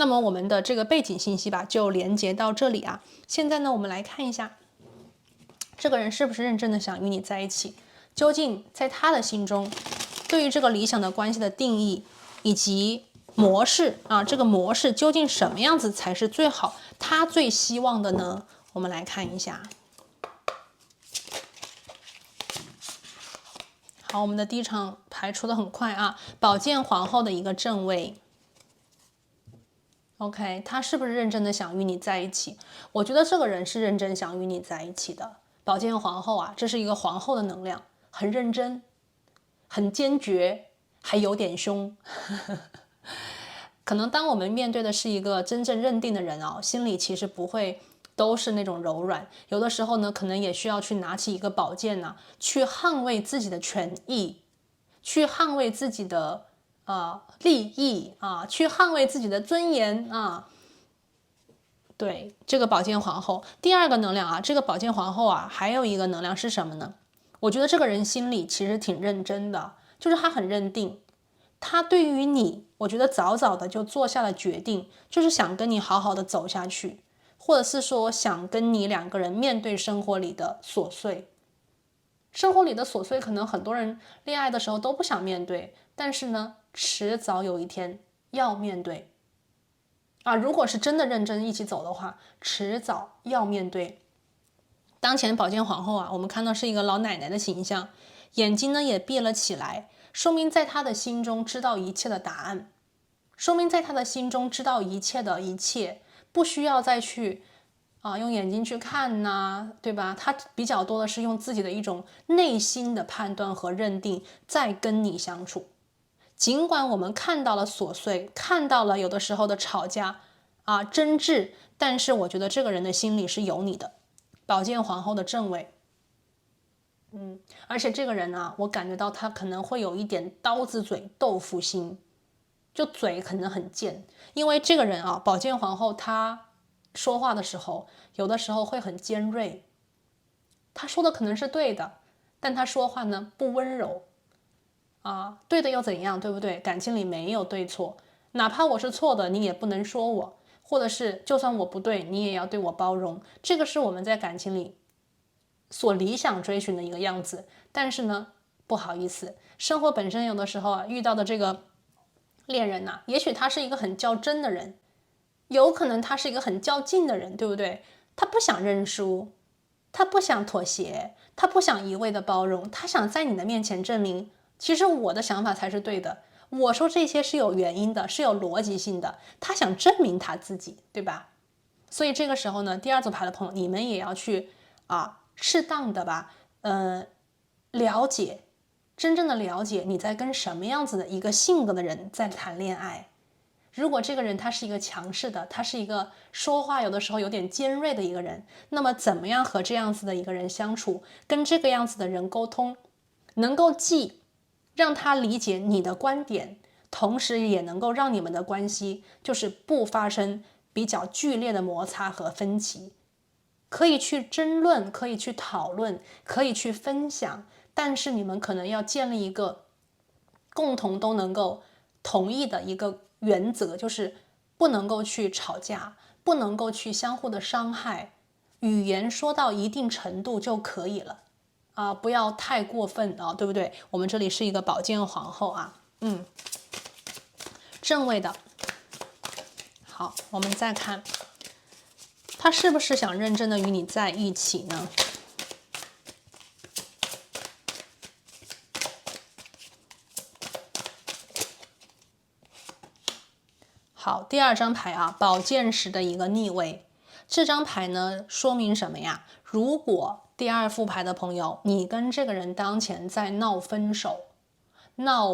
那么我们的这个背景信息吧，就连接到这里啊。现在呢，我们来看一下，这个人是不是认真的想与你在一起？究竟在他的心中，对于这个理想的关系的定义以及模式啊，这个模式究竟什么样子才是最好？他最希望的呢？我们来看一下。好，我们的第一场牌出的很快啊，宝剑皇后的一个正位。OK， 他是不是认真的想与你在一起？我觉得这个人是认真想与你在一起的。宝剑皇后啊，这是一个皇后的能量，很认真，很坚决，还有点凶。可能当我们面对的是一个真正认定的人啊，心里其实不会都是那种柔软，有的时候呢，可能也需要去拿起一个宝剑呢，去捍卫自己的权益，去捍卫自己的利益啊，去捍卫自己的尊严啊。对，这个宝剑皇后，第二个能量啊，这个宝剑皇后啊，还有一个能量是什么呢？我觉得这个人心里其实挺认真的，就是他很认定，他对于你，我觉得早早的就做下了决定，就是想跟你好好的走下去，或者是说想跟你两个人面对生活里的琐碎。生活里的琐碎，可能很多人恋爱的时候都不想面对，但是呢，迟早有一天要面对。如果是真的认真一起走的话，迟早要面对。当前宝剑皇后啊，我们看到是一个老奶奶的形象，眼睛呢也闭了起来，说明在她的心中知道一切的答案，说明在她的心中知道一切的一切，不需要再去用眼睛去看呐，对吧？她比较多的是用自己的一种内心的判断和认定在跟你相处。尽管我们看到了琐碎，看到了有的时候的吵架争执，但是我觉得这个人的心里是有你的。宝剑皇后的正位，而且这个人呢，我感觉到他可能会有一点刀子嘴豆腐心，就嘴可能很贱，因为这个人啊，宝剑皇后她说话的时候，有的时候会很尖锐，他说的可能是对的，但他说话呢不温柔。对的又怎样，对不对？感情里没有对错，哪怕我是错的，你也不能说我，或者是就算我不对，你也要对我包容。这个是我们在感情里所理想追寻的一个样子。但是呢，不好意思，生活本身有的时候遇到的这个恋人也许他是一个很较真的人，有可能他是一个很较劲的人，对不对？他不想认输，他不想妥协，他不想一味的包容，他想在你的面前证明，其实我的想法才是对的，我说这些是有原因的，是有逻辑性的，他想证明他自己，对吧？所以这个时候呢，第二组牌的朋友，你们也要去适当的吧，了解，真正的了解你在跟什么样子的一个性格的人在谈恋爱。如果这个人他是一个强势的，他是一个说话有的时候有点尖锐的一个人，那么怎么样和这样子的一个人相处，跟这个样子的人沟通，能够既让他理解你的观点，同时也能够让你们的关系就是不发生比较剧烈的摩擦和分歧，可以去争论，可以去讨论，可以去分享，但是你们可能要建立一个共同都能够同意的一个原则，就是不能够去吵架，不能够去相互的伤害，语言说到一定程度就可以了不要太过分对不对？我们这里是一个宝剑皇后正位的。好，我们再看他是不是想认真的与你在一起呢？好，第二张牌宝剑十的一个逆位，这张牌呢说明什么呀？如果第二副牌的朋友，你跟这个人当前在闹分手、闹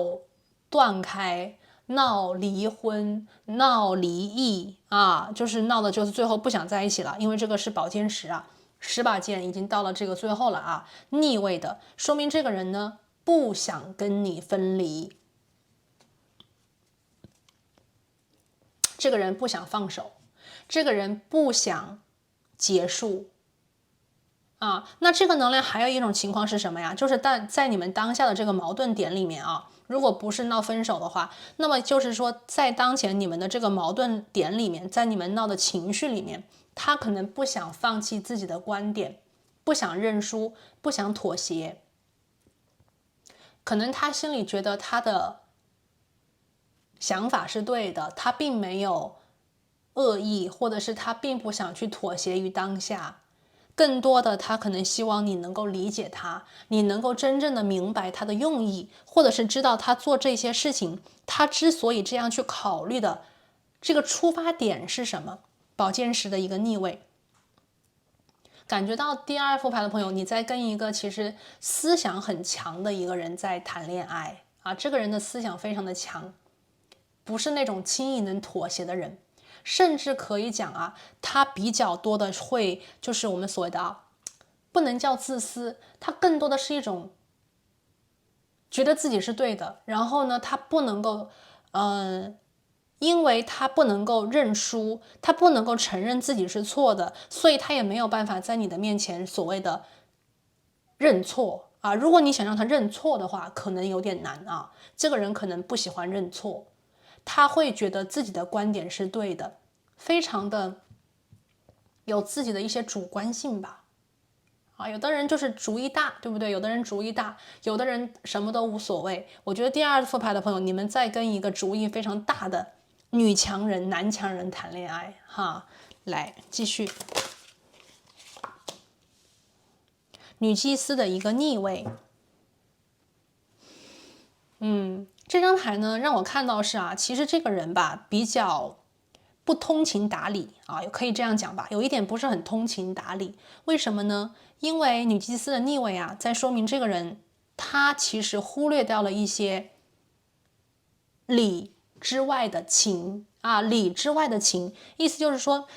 断开、闹离婚、闹离异就是闹的就是最后不想在一起了，因为这个是宝剑十10把剑已经到了这个最后了逆位的，说明这个人呢不想跟你分离。这个人不想放手，这个人不想结束那这个能量还有一种情况是什么呀？就是在你们当下的这个矛盾点里面如果不是闹分手的话，那么就是说，在当前你们的这个矛盾点里面，在你们闹的情绪里面，他可能不想放弃自己的观点，不想认输，不想妥协。可能他心里觉得他的想法是对的，他并没有恶意，或者是他并不想去妥协于当下。更多的他可能希望你能够理解他，你能够真正的明白他的用意，或者是知道他做这些事情，他之所以这样去考虑的这个出发点是什么。宝剑十的一个逆位，感觉到第二副牌的朋友，你在跟一个其实思想很强的一个人在谈恋爱啊，这个人的思想非常的强，不是那种轻易能妥协的人。甚至可以讲啊，他比较多的会就是我们所谓的不能叫自私，他更多的是一种觉得自己是对的，然后呢，他不能够，因为他不能够认输，他不能够承认自己是错的，所以他也没有办法在你的面前所谓的认错啊。如果你想让他认错的话，可能有点难啊。这个人可能不喜欢认错。他会觉得自己的观点是对的，非常的有自己的一些主观性吧。有的人就是主意大，对不对？有的人主意大，有的人什么都无所谓。我觉得第二副牌的朋友，你们在跟一个主意非常大的女强人、男强人谈恋爱哈。来继续，女祭司的一个逆位。这张牌呢，让我看到是其实这个人吧，比较不通情达理啊，可以这样讲吧，有一点不是很通情达理。为什么呢？因为女祭司的逆位在说明这个人他其实忽略掉了一些理之外的情理之外的情，意思就是说，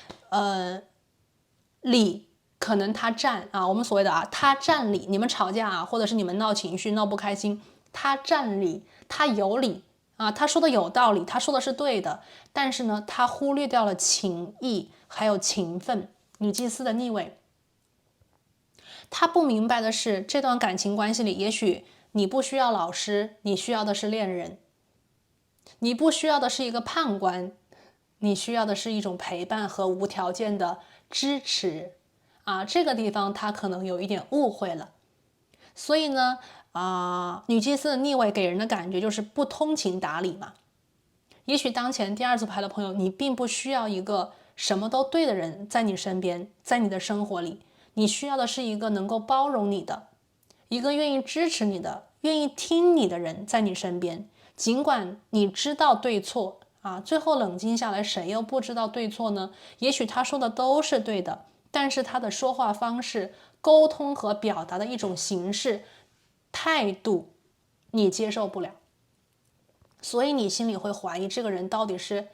理可能他占我们所谓的他占理，你们吵架或者是你们闹情绪、闹不开心，他占理，他有理他说的有道理，他说的是对的，但是呢，他忽略掉了情义还有情分。女祭司的逆位，他不明白的是，这段感情关系里，也许你不需要老师，你需要的是恋人；你不需要的是一个判官，你需要的是一种陪伴和无条件的支持这个地方他可能有一点误会了。所以呢女祭司的逆位给人的感觉就是不通情达理嘛。也许当前第二组牌的朋友，你并不需要一个什么都对的人在你身边，在你的生活里，你需要的是一个能够包容你的，一个愿意支持你的，愿意听你的人在你身边。尽管你知道对错最后冷静下来，谁又不知道对错呢？也许他说的都是对的，但是他的说话方式、沟通和表达的一种形式、态度，你接受不了，所以你心里会怀疑这个人到底是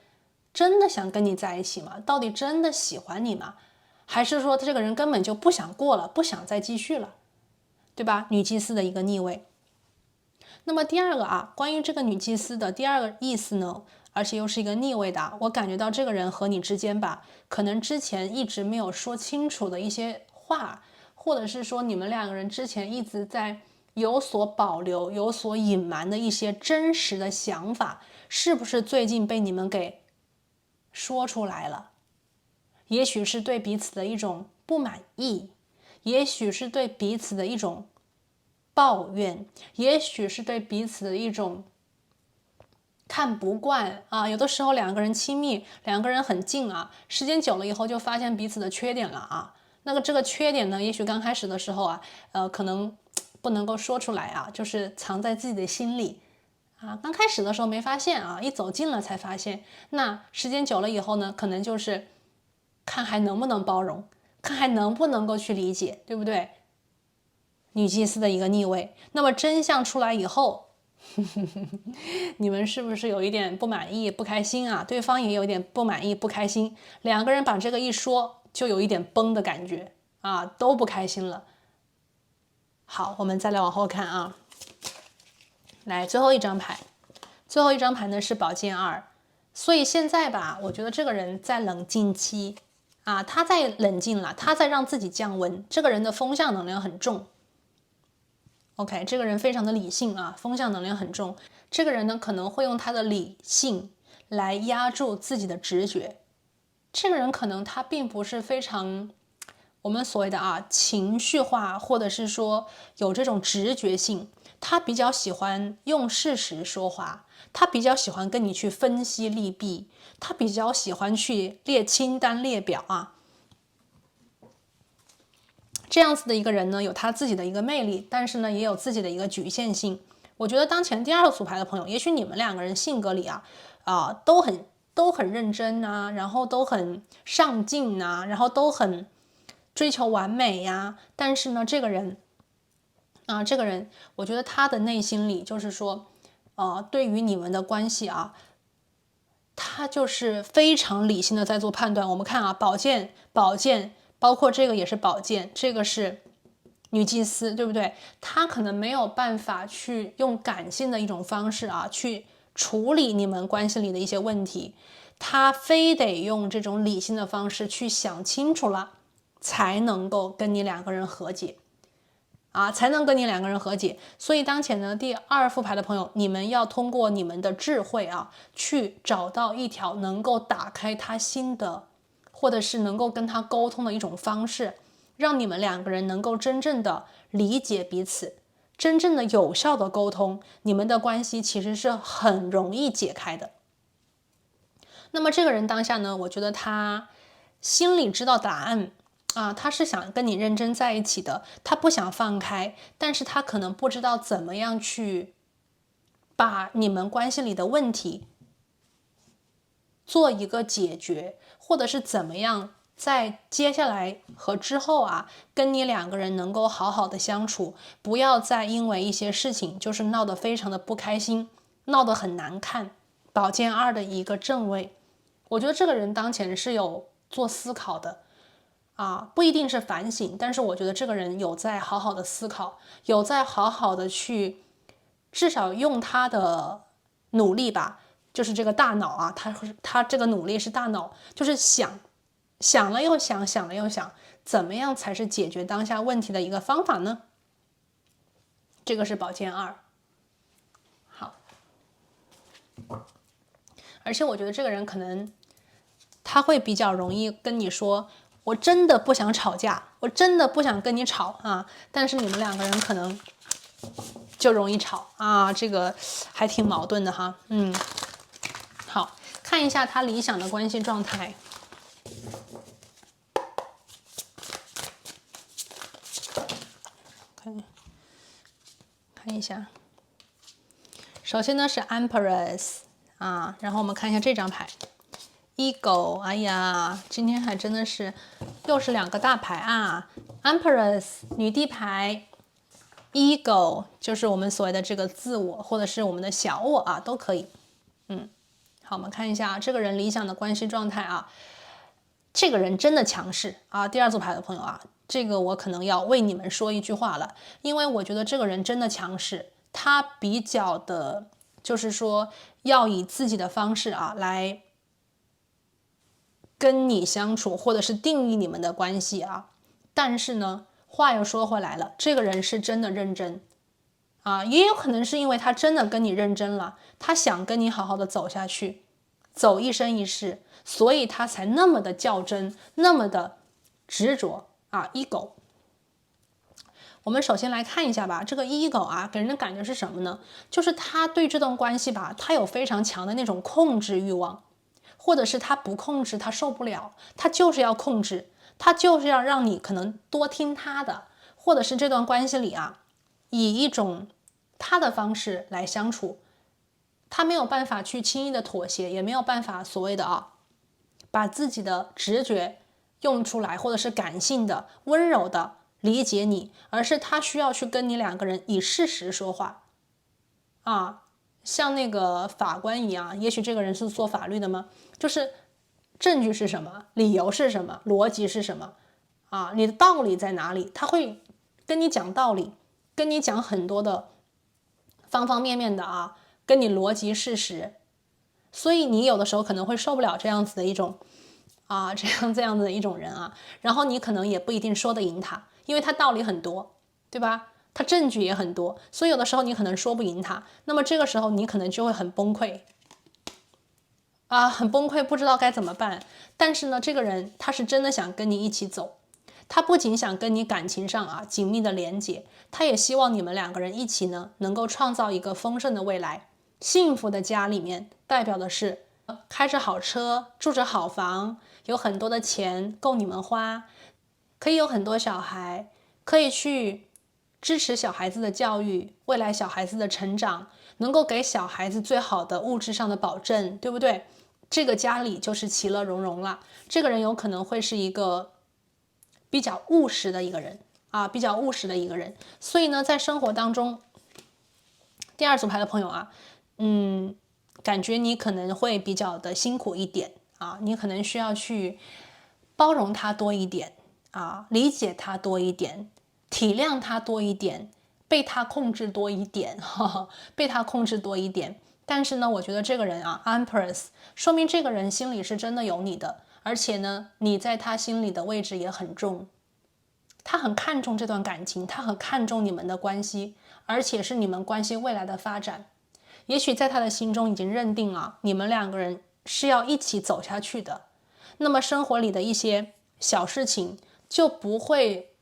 真的想跟你在一起吗？到底真的喜欢你吗？还是说这个人根本就不想过了，不想再继续了，对吧？女祭司的一个逆位。那么第二个关于这个女祭司的第二个意思呢，而且又是一个逆位的我感觉到这个人和你之间吧，可能之前一直没有说清楚的一些话，或者是说你们两个人之前一直在有所保留、有所隐瞒的一些真实的想法，是不是最近被你们给说出来了？也许是对彼此的一种不满意，也许是对彼此的一种抱怨，也许是对彼此的一种看不惯有的时候两个人亲密，两个人很近时间久了以后就发现彼此的缺点了那个这个缺点呢，也许刚开始的时候可能不能够说出来就是藏在自己的心里刚开始的时候没发现一走近了才发现。那时间久了以后呢，可能就是看还能不能包容，看还能不能够去理解，对不对？女祭司的一个逆位，那么真相出来以后你们是不是有一点不满意、不开心对方也有一点不满意、不开心，两个人把这个一说，就有一点崩的感觉都不开心了。好，我们再来往后看来，最后一张牌，最后一张牌呢是宝剑二。所以现在吧，我觉得这个人在冷静期他在冷静了，他在让自己降温。这个人的风象能量很重 OK， 这个人非常的理性啊，风象能量很重。这个人呢，可能会用他的理性来压住自己的直觉。这个人可能他并不是非常我们所谓的情绪化，或者是说有这种直觉性。他比较喜欢用事实说话，他比较喜欢跟你去分析利弊，他比较喜欢去列清单列表啊。这样子的一个人呢，有他自己的一个魅力，但是呢，也有自己的一个局限性。我觉得当前第二个组牌的朋友，也许你们两个人性格里都很认真啊，然后都很上进啊，然后都很追求完美呀。但是呢，这个人，我觉得他的内心里就是说，对于你们的关系他就是非常理性的在做判断。我们看宝剑，包括这个也是宝剑，这个是女祭司，对不对？他可能没有办法去用感性的一种方式去处理你们关系里的一些问题，他非得用这种理性的方式去想清楚了，才能够跟你两个人和解所以当前呢，第二副牌的朋友，你们要通过你们的智慧去找到一条能够打开他心的，或者是能够跟他沟通的一种方式，让你们两个人能够真正的理解彼此，真正的有效的沟通，你们的关系其实是很容易解开的。那么这个人当下呢，我觉得他心里知道答案他是想跟你认真在一起的，他不想放开，但是他可能不知道怎么样去把你们关系里的问题做一个解决，或者是怎么样在接下来和之后跟你两个人能够好好的相处，不要再因为一些事情就是闹得非常的不开心，闹得很难看。宝剑二的一个正位，我觉得这个人当前是有做思考的不一定是反省，但是我觉得这个人有在好好的思考，有在好好的去至少用他的努力吧，就是这个大脑他这个努力是大脑，就是想了又想，想了又想，怎么样才是解决当下问题的一个方法呢？这个是宝剑二。好，而且我觉得这个人可能他会比较容易跟你说，我真的不想吵架，我真的不想跟你吵但是你们两个人可能就容易吵这个还挺矛盾的好，看一下他理想的关系状态。看一下，首先呢是 Empress 然后我们看一下这张牌 Eagle。 哎呀，今天还真的是又是两个大牌Empress 女帝牌， Eagle 就是我们所谓的这个自我，或者是我们的小我都可以。好，我们看一下这个人理想的关系状态这个人真的强势第二组牌的朋友这个我可能要为你们说一句话了，因为我觉得这个人真的强势，他比较的就是说要以自己的方式来跟你相处，或者是定义你们的关系但是呢，话又说回来了，这个人是真的认真也有可能是因为他真的跟你认真了，他想跟你好好的走下去，走一生一世，所以他才那么的较真，那么的执着ego。 我们首先来看一下吧，这个 ego 给人的感觉是什么呢？就是他对这段关系他有非常强的那种控制欲望，或者是他不控制他受不了，他就是要控制，他就是要让你可能多听他的，或者是这段关系里以一种他的方式来相处，他没有办法去轻易的妥协，也没有办法所谓的把自己的直觉用出来，或者是感性的温柔的理解你，而是他需要去跟你两个人以事实说话像那个法官一样，也许这个人是做法律的吗？就是证据是什么，理由是什么，逻辑是什么你的道理在哪里，他会跟你讲道理，跟你讲很多的方方面面的跟你逻辑事实，所以你有的时候可能会受不了这样子的一种这样子的一种人然后你可能也不一定说得赢他，因为他道理很多，对吧？他证据也很多，所以有的时候你可能说不赢他，那么这个时候你可能就会很崩溃啊，很崩溃，不知道该怎么办。但是呢，这个人他是真的想跟你一起走，他不仅想跟你感情上啊紧密的连接，他也希望你们两个人一起呢能够创造一个丰盛的未来。幸福的家里面代表的是开着好车，住着好房，有很多的钱够你们花，可以有很多小孩，可以去支持小孩子的教育，未来小孩子的成长，能够给小孩子最好的物质上的保证，对不对？这个家里就是其乐融融了。这个人有可能会是一个比较务实的一个人啊，比较务实的一个人。所以呢，在生活当中，第二组牌的朋友啊，感觉你可能会比较的辛苦一点啊，你可能需要去包容他多一点啊，理解他多一点，体谅他多一点，被他控制多一点，被他控制多一点。但是呢，我觉得这个人啊 ，Empress， 说明这个人心里是真的有你的，而且呢，你在他心里的位置也很重，他很看重这段感情，他很看重你们的关系，而且是你们关系未来的发展。也许在他的心中已经认定了你们两个人是要一起走下去的，那么生活里的一些小事情就不会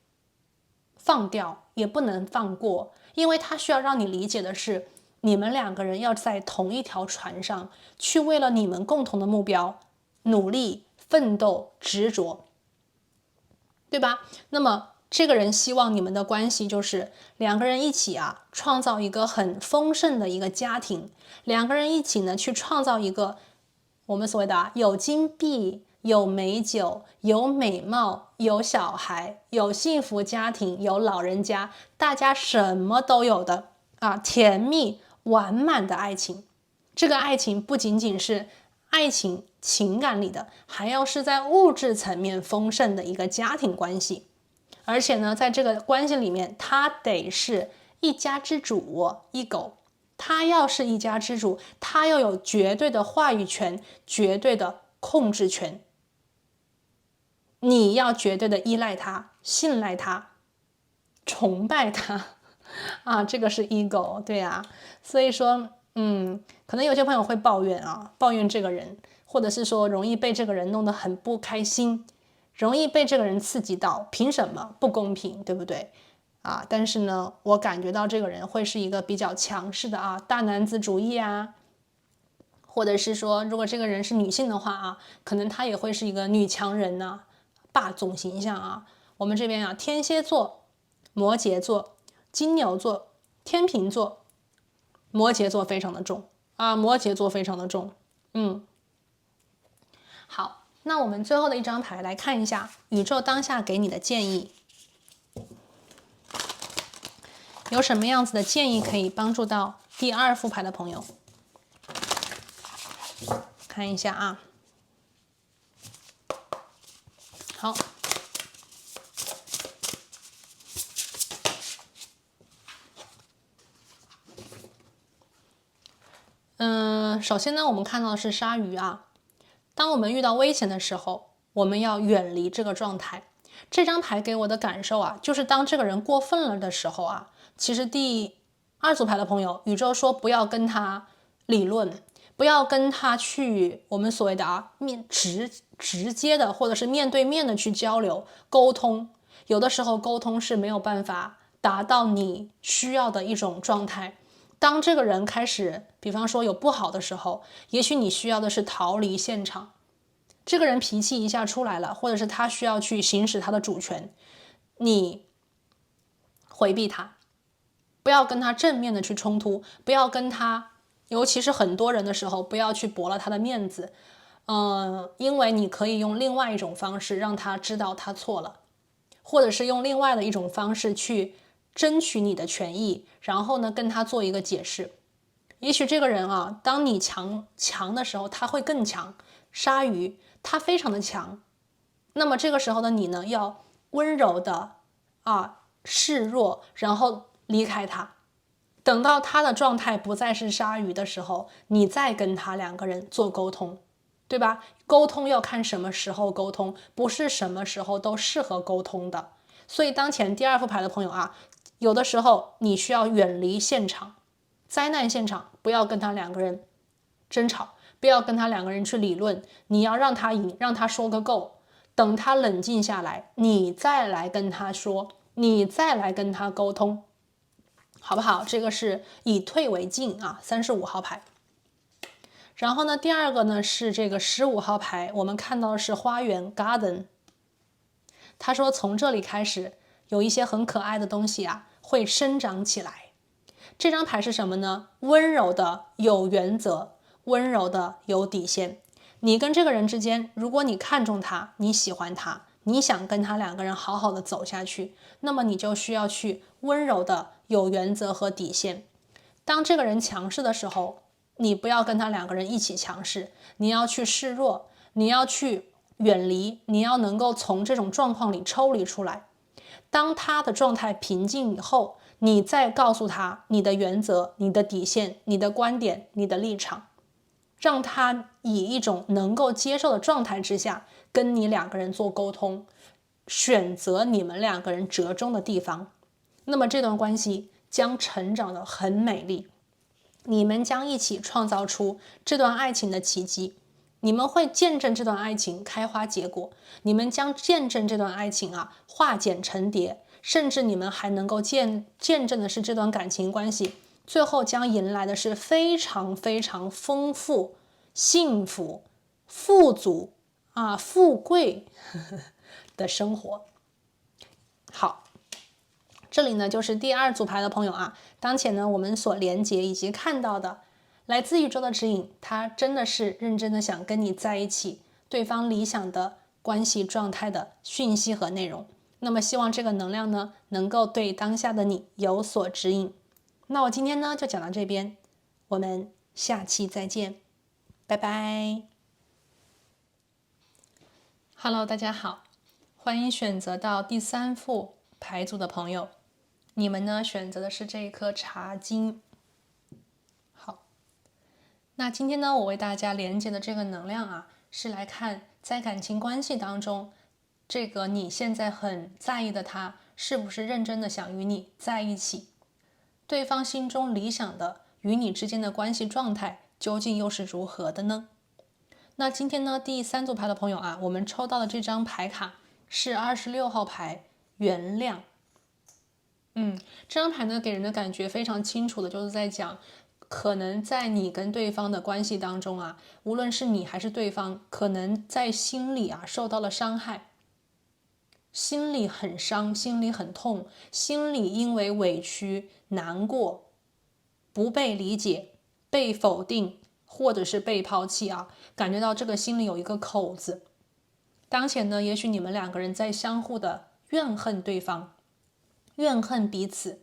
放掉，也不能放过，因为他需要让你理解的是，你们两个人要在同一条船上，去为了你们共同的目标努力、奋斗、执着，对吧？那么这个人希望你们的关系就是两个人一起啊，创造一个很丰盛的一个家庭，两个人一起呢去创造一个我们所谓的有金币、有美酒、有美貌、有小孩、有幸福家庭、有老人家，大家什么都有的啊，甜蜜完满的爱情。这个爱情不仅仅是爱情情感里的，还要是在物质层面丰盛的一个家庭关系。而且呢，在这个关系里面，他得是一家之主，一狗。他要是一家之主，他要有绝对的话语权，绝对的控制权。你要绝对的依赖他，信赖他，崇拜他啊，这个是 ego， 对啊。所以说，可能有些朋友会抱怨啊，抱怨这个人，或者是说容易被这个人弄得很不开心，容易被这个人刺激到，凭什么？不公平，对不对？啊，但是呢，我感觉到这个人会是一个比较强势的啊，大男子主义啊，或者是说，如果这个人是女性的话啊，可能她也会是一个女强人呐、霸总形象啊。我们这边啊，天蝎座、摩羯座、金牛座、天秤座，摩羯座非常的重啊，摩羯座非常的重。好，那我们最后的一张牌来看一下宇宙当下给你的建议。有什么样子的建议可以帮助到第二副牌的朋友？看一下啊。好，首先呢，我们看到的是鲨鱼啊。当我们遇到危险的时候，我们要远离这个状态。这张牌给我的感受啊，就是当这个人过分了的时候啊，其实第二组牌的朋友，宇宙说不要跟他理论，不要跟他去我们所谓的直接的或者是面对面的去交流沟通。有的时候沟通是没有办法达到你需要的一种状态。当这个人开始，比方说有不好的时候，也许你需要的是逃离现场。这个人脾气一下出来了，或者是他需要去行使他的主权，你回避他，不要跟他正面的去冲突，不要跟他，尤其是很多人的时候，不要去驳了他的面子，因为你可以用另外一种方式让他知道他错了，或者是用另外的一种方式去争取你的权益，然后呢跟他做一个解释。也许这个人啊，当你强的时候，他会更强。鲨鱼他非常的强，那么这个时候的你呢，要温柔的示弱，然后离开他。等到他的状态不再是鲨鱼的时候，你再跟他两个人做沟通，对吧？沟通要看什么时候沟通，不是什么时候都适合沟通的。所以当前第二副牌的朋友啊，有的时候你需要远离现场，灾难现场，不要跟他两个人争吵，不要跟他两个人去理论，你要让他赢，让他说个够，等他冷静下来，你再来跟他说，你再来跟他沟通，好不好？这个是以退为进啊，35号牌。然后呢，第二个呢是这个15号牌，我们看到的是花园 garden。他说从这里开始，有一些很可爱的东西啊会生长起来。这张牌是什么呢？温柔的，有原则，温柔的，有底线。你跟这个人之间，如果你看重他，你喜欢他，你想跟他两个人好好的走下去，那么你就需要去温柔的，有原则和底线。当这个人强势的时候，你不要跟他两个人一起强势，你要去示弱，你要去远离，你要能够从这种状况里抽离出来。当他的状态平静以后，你再告诉他你的原则、你的底线、你的观点、你的立场，让他以一种能够接受的状态之下跟你两个人做沟通，选择你们两个人折中的地方，那么这段关系将成长得很美丽，你们将一起创造出这段爱情的奇迹，你们会见证这段爱情开花结果，你们将见证这段爱情啊化茧成蝶，甚至你们还能够见证的是这段感情关系最后将迎来的是非常非常丰富、幸福、富足啊、富贵的生活。好，这里呢就是第二组牌的朋友啊，当前呢我们所连接以及看到的来自宇宙的指引，他真的是认真的想跟你在一起，对方理想的关系状态的讯息和内容。那么希望这个能量呢能够对当下的你有所指引。那我今天呢就讲到这边，我们下期再见，拜拜。Hello， 大家好，欢迎选择到第3副牌组的朋友，你们呢选择的是这一颗茶金。好，那今天呢我为大家连接的这个能量啊，是来看在感情关系当中，这个你现在很在意的他，是不是认真的想与你在一起？对方心中理想的与你之间的关系状态究竟又是如何的呢？那今天呢第3组牌的朋友啊，我们抽到的这张牌卡是26号牌，原谅。这张牌呢给人的感觉非常清楚的，就是在讲可能在你跟对方的关系当中啊，无论是你还是对方，可能在心里啊受到了伤害，心里很伤，心里很痛，心里因为委屈、难过、不被理解、被否定或者是被抛弃啊，感觉到这个心里有一个口子。当前呢，也许你们两个人在相互的怨恨对方，怨恨彼此，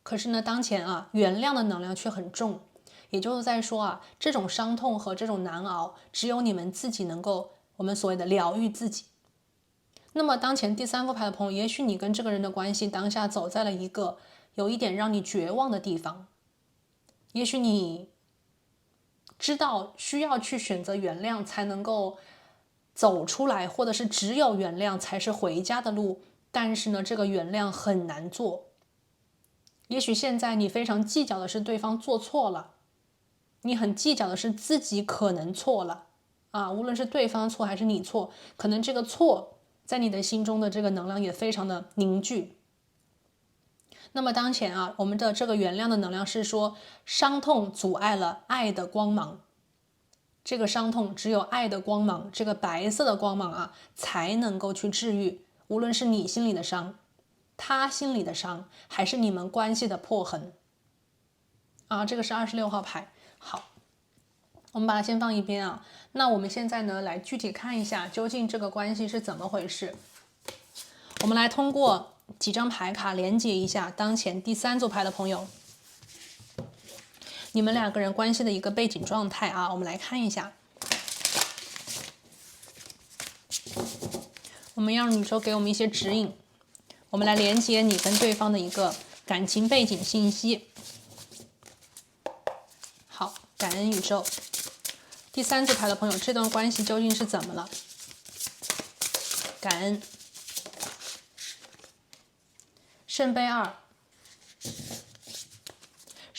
可是呢，当前啊，原谅的能量却很重，也就是在说啊，这种伤痛和这种难熬，只有你们自己能够，我们所谓的疗愈自己。那么当前第3副牌的朋友，也许你跟这个人的关系当下走在了一个有一点让你绝望的地方，也许你知道需要去选择原谅才能够走出来，或者是只有原谅才是回家的路，但是呢，这个原谅很难做。也许现在你非常计较的是对方做错了，你很计较的是自己可能错了啊，无论是对方错还是你错，可能这个错在你的心中的这个能量也非常的凝聚。那么当前啊，我们的这个原谅的能量是说，伤痛阻碍了爱的光芒，这个伤痛只有爱的光芒，这个白色的光芒啊，才能够去治愈，无论是你心里的伤，他心里的伤，还是你们关系的破痕啊。这个是26号牌。好，我们把它先放一边啊。那我们现在呢，来具体看一下究竟这个关系是怎么回事。我们来通过几张牌卡连接一下当前第3组牌的朋友，你们两个人关系的一个背景状态啊。我们来看一下，我们让宇宙给我们一些指引，我们来连接你跟对方的一个感情背景信息。好，感恩宇宙。第3组牌的朋友，这段关系究竟是怎么了？感恩。圣杯2，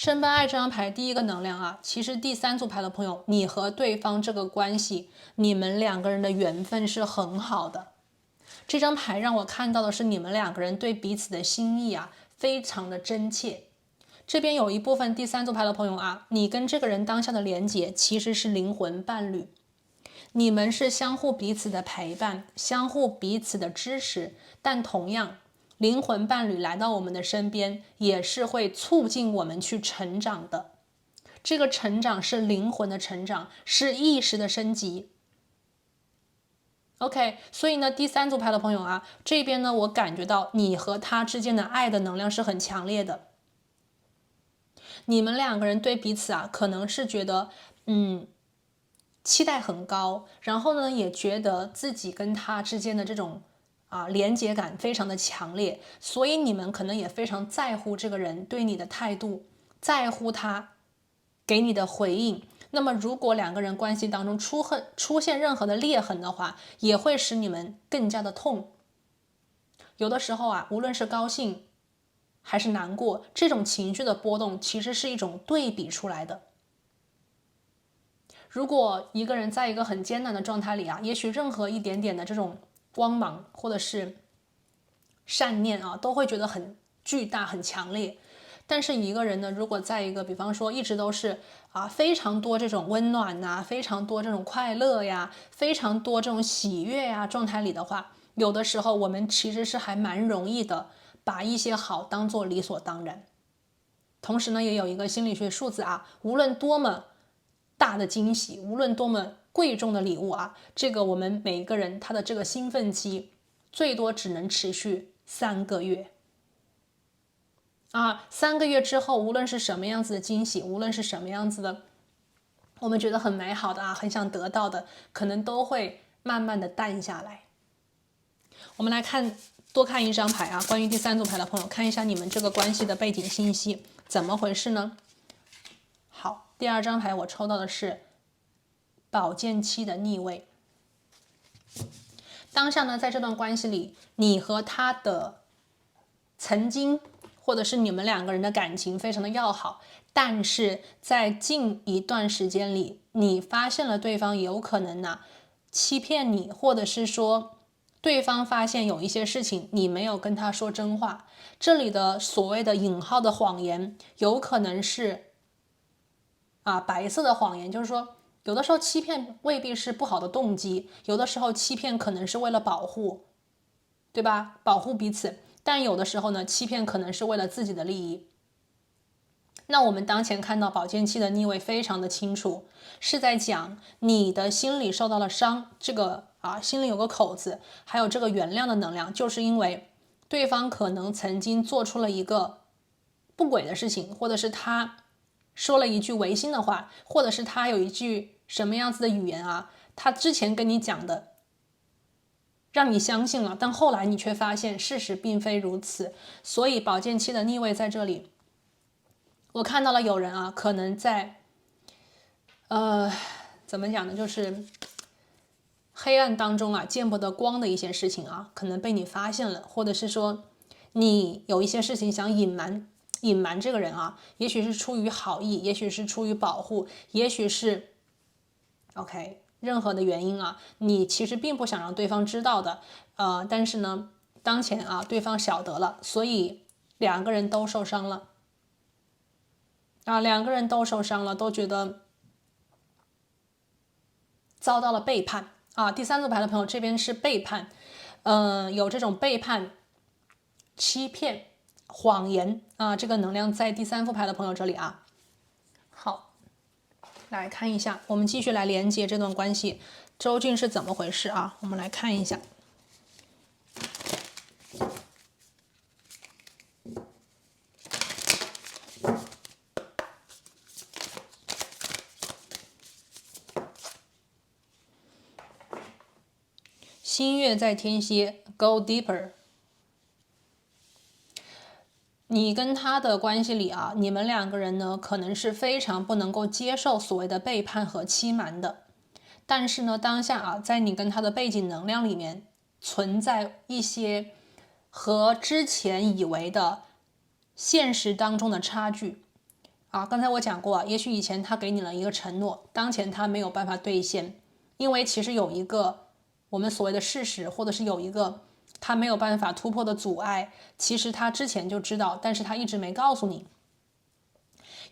圣杯爱这张牌第一个能量啊，其实第三组牌的朋友，你和对方这个关系，你们两个人的缘分是很好的。这张牌让我看到的是你们两个人对彼此的心意啊，非常的真切。这边有一部分第三组牌的朋友啊，你跟这个人当下的连结其实是灵魂伴侣，你们是相互彼此的陪伴，相互彼此的支持，但同样灵魂伴侣来到我们的身边，也是会促进我们去成长的。这个成长是灵魂的成长，是意识的升级。OK， 所以呢，第三组牌的朋友啊，这边呢，我感觉到你和他之间的爱的能量是很强烈的。你们两个人对彼此啊，可能是觉得，期待很高，然后呢，也觉得自己跟他之间的这种连结感非常的强烈，所以你们可能也非常在乎这个人对你的态度，在乎他给你的回应。那么如果两个人关系当中出现任何的裂痕的话，也会使你们更加的痛。有的时候啊，无论是高兴还是难过，这种情绪的波动其实是一种对比出来的。如果一个人在一个很艰难的状态里啊，也许任何一点点的这种光芒或者是善念啊，都会觉得很巨大很强烈。但是一个人呢，如果在一个比方说一直都是非常多这种温暖呐，非常多这种快乐呀，非常多这种喜悦呀状态里的话，有的时候我们其实是还蛮容易的把一些好当做理所当然。同时呢，也有一个心理学数字啊，无论多么大的惊喜，无论多么贵重的礼物啊，这个我们每一个人他的这个兴奋期最多只能持续3个月。3个月之后，无论是什么样子的惊喜，无论是什么样子的，我们觉得很美好的很想得到的，可能都会慢慢的淡下来。我们来多看一张牌关于第三组牌的朋友，看一下你们这个关系的背景信息，怎么回事呢？好，第二张牌我抽到的是宝剑七的逆位。当下呢，在这段关系里，你和他的曾经或者是你们两个人的感情非常的要好，但是在近一段时间里，你发现了对方有可能欺骗你，或者是说对方发现有一些事情你没有跟他说真话。这里的所谓的引号的谎言，有可能是白色的谎言，就是说有的时候欺骗未必是不好的动机，有的时候欺骗可能是为了保护，对吧？保护彼此。但有的时候呢，欺骗可能是为了自己的利益。那我们当前看到宝剑七的逆位非常的清楚，是在讲你的心里受到了伤，这个心里有个口子，还有这个原谅的能量，就是因为对方可能曾经做出了一个不轨的事情，或者是他说了一句违心的话，或者是他有一句什么样子的语言他之前跟你讲的让你相信了，但后来你却发现事实并非如此。所以宝剑七的逆位在这里，我看到了有人可能在怎么讲呢，就是黑暗当中见不得光的一些事情可能被你发现了，或者是说你有一些事情想隐瞒这个人也许是出于好意，也许是出于保护，也许是 OK 任何的原因你其实并不想让对方知道的，但是呢，当前对方晓得了，所以两个人都受伤了两个人都受伤了，都觉得遭到了背叛第三组牌的朋友这边是背叛，有这种背叛、欺骗、谎言这个能量在第三副牌的朋友这里好，来看一下，我们继续来连接这段关系究竟是怎么回事我们来看一下。新月在天蝎 Go deeper。 你跟他的关系里你们两个人呢，可能是非常不能够接受所谓的背叛和欺瞒的。但是呢，当下在你跟他的背景能量里面存在一些和之前以为的现实当中的差距刚才我讲过，也许以前他给你了一个承诺，当前他没有办法兑现，因为其实有一个我们所谓的事实，或者是有一个他没有办法突破的阻碍，其实他之前就知道，但是他一直没告诉你。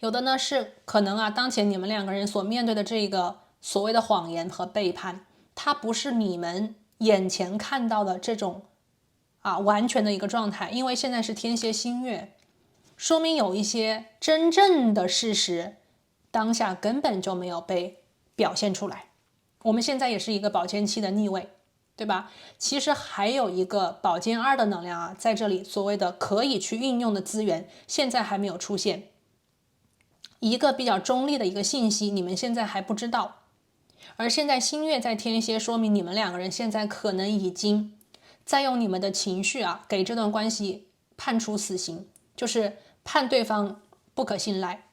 有的呢是可能当前你们两个人所面对的这个所谓的谎言和背叛，它不是你们眼前看到的这种完全的一个状态，因为现在是天蝎新月，说明有一些真正的事实当下根本就没有被表现出来。我们现在也是一个宝剑七的逆位，对吧？其实还有一个宝剑二的能量在这里，所谓的可以去运用的资源现在还没有出现，一个比较中立的一个信息你们现在还不知道。而现在新月在天蝎，说明你们两个人现在可能已经在用你们的情绪给这段关系判处死刑，就是判对方不可信赖，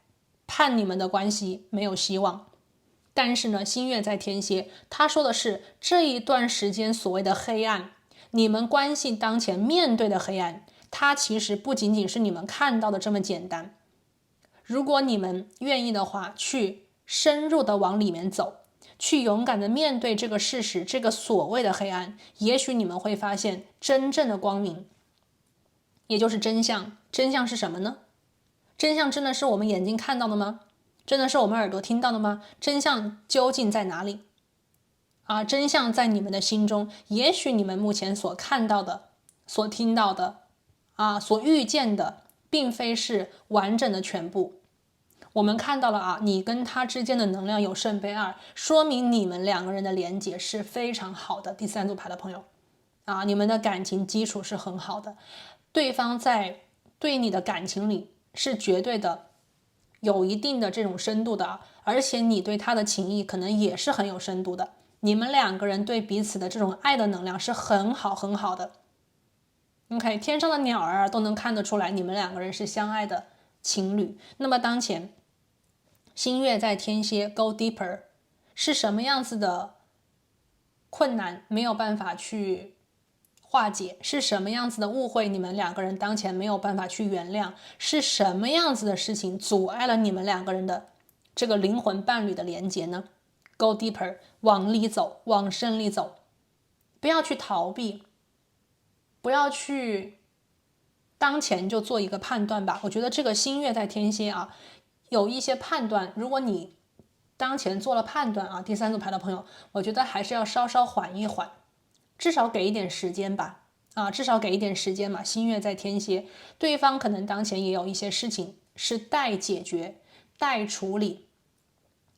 判你们的关系没有希望。但是呢，新月在天蝎，他说的是这一段时间所谓的黑暗，你们关系当前面对的黑暗，它其实不仅仅是你们看到的这么简单。如果你们愿意的话，去深入的往里面走，去勇敢的面对这个事实，这个所谓的黑暗，也许你们会发现真正的光明，也就是真相。真相是什么呢？真相真的是我们眼睛看到的吗？真的是我们耳朵听到的吗？真相究竟在哪里？真相在你们的心中。也许你们目前所看到的、所听到的、所遇见的，并非是完整的全部。我们看到了你跟他之间的能量有圣杯二，说明你们两个人的连结是非常好的。第三组牌的朋友你们的感情基础是很好的，对方在对你的感情里是绝对的有一定的这种深度的，而且你对他的情谊可能也是很有深度的。你们两个人对彼此的这种爱的能量是很好很好的。OK， 天上的鸟儿都能看得出来，你们两个人是相爱的情侣。那么当前新月在天蝎 Go Deeper 是什么样子的困难没有办法去化解，是什么样子的误会你们两个人当前没有办法去原谅，是什么样子的事情阻碍了你们两个人的这个灵魂伴侣的连结呢？ Go deeper， 往里走，往深里走，不要去逃避，不要去当前就做一个判断吧。我觉得这个新月在天蝎有一些判断，如果你当前做了判断第三组牌的朋友，我觉得还是要稍稍缓一缓，至少给一点时间吧。至少给一点时间嘛。新月在天蝎，对方可能当前也有一些事情是待解决、待处理。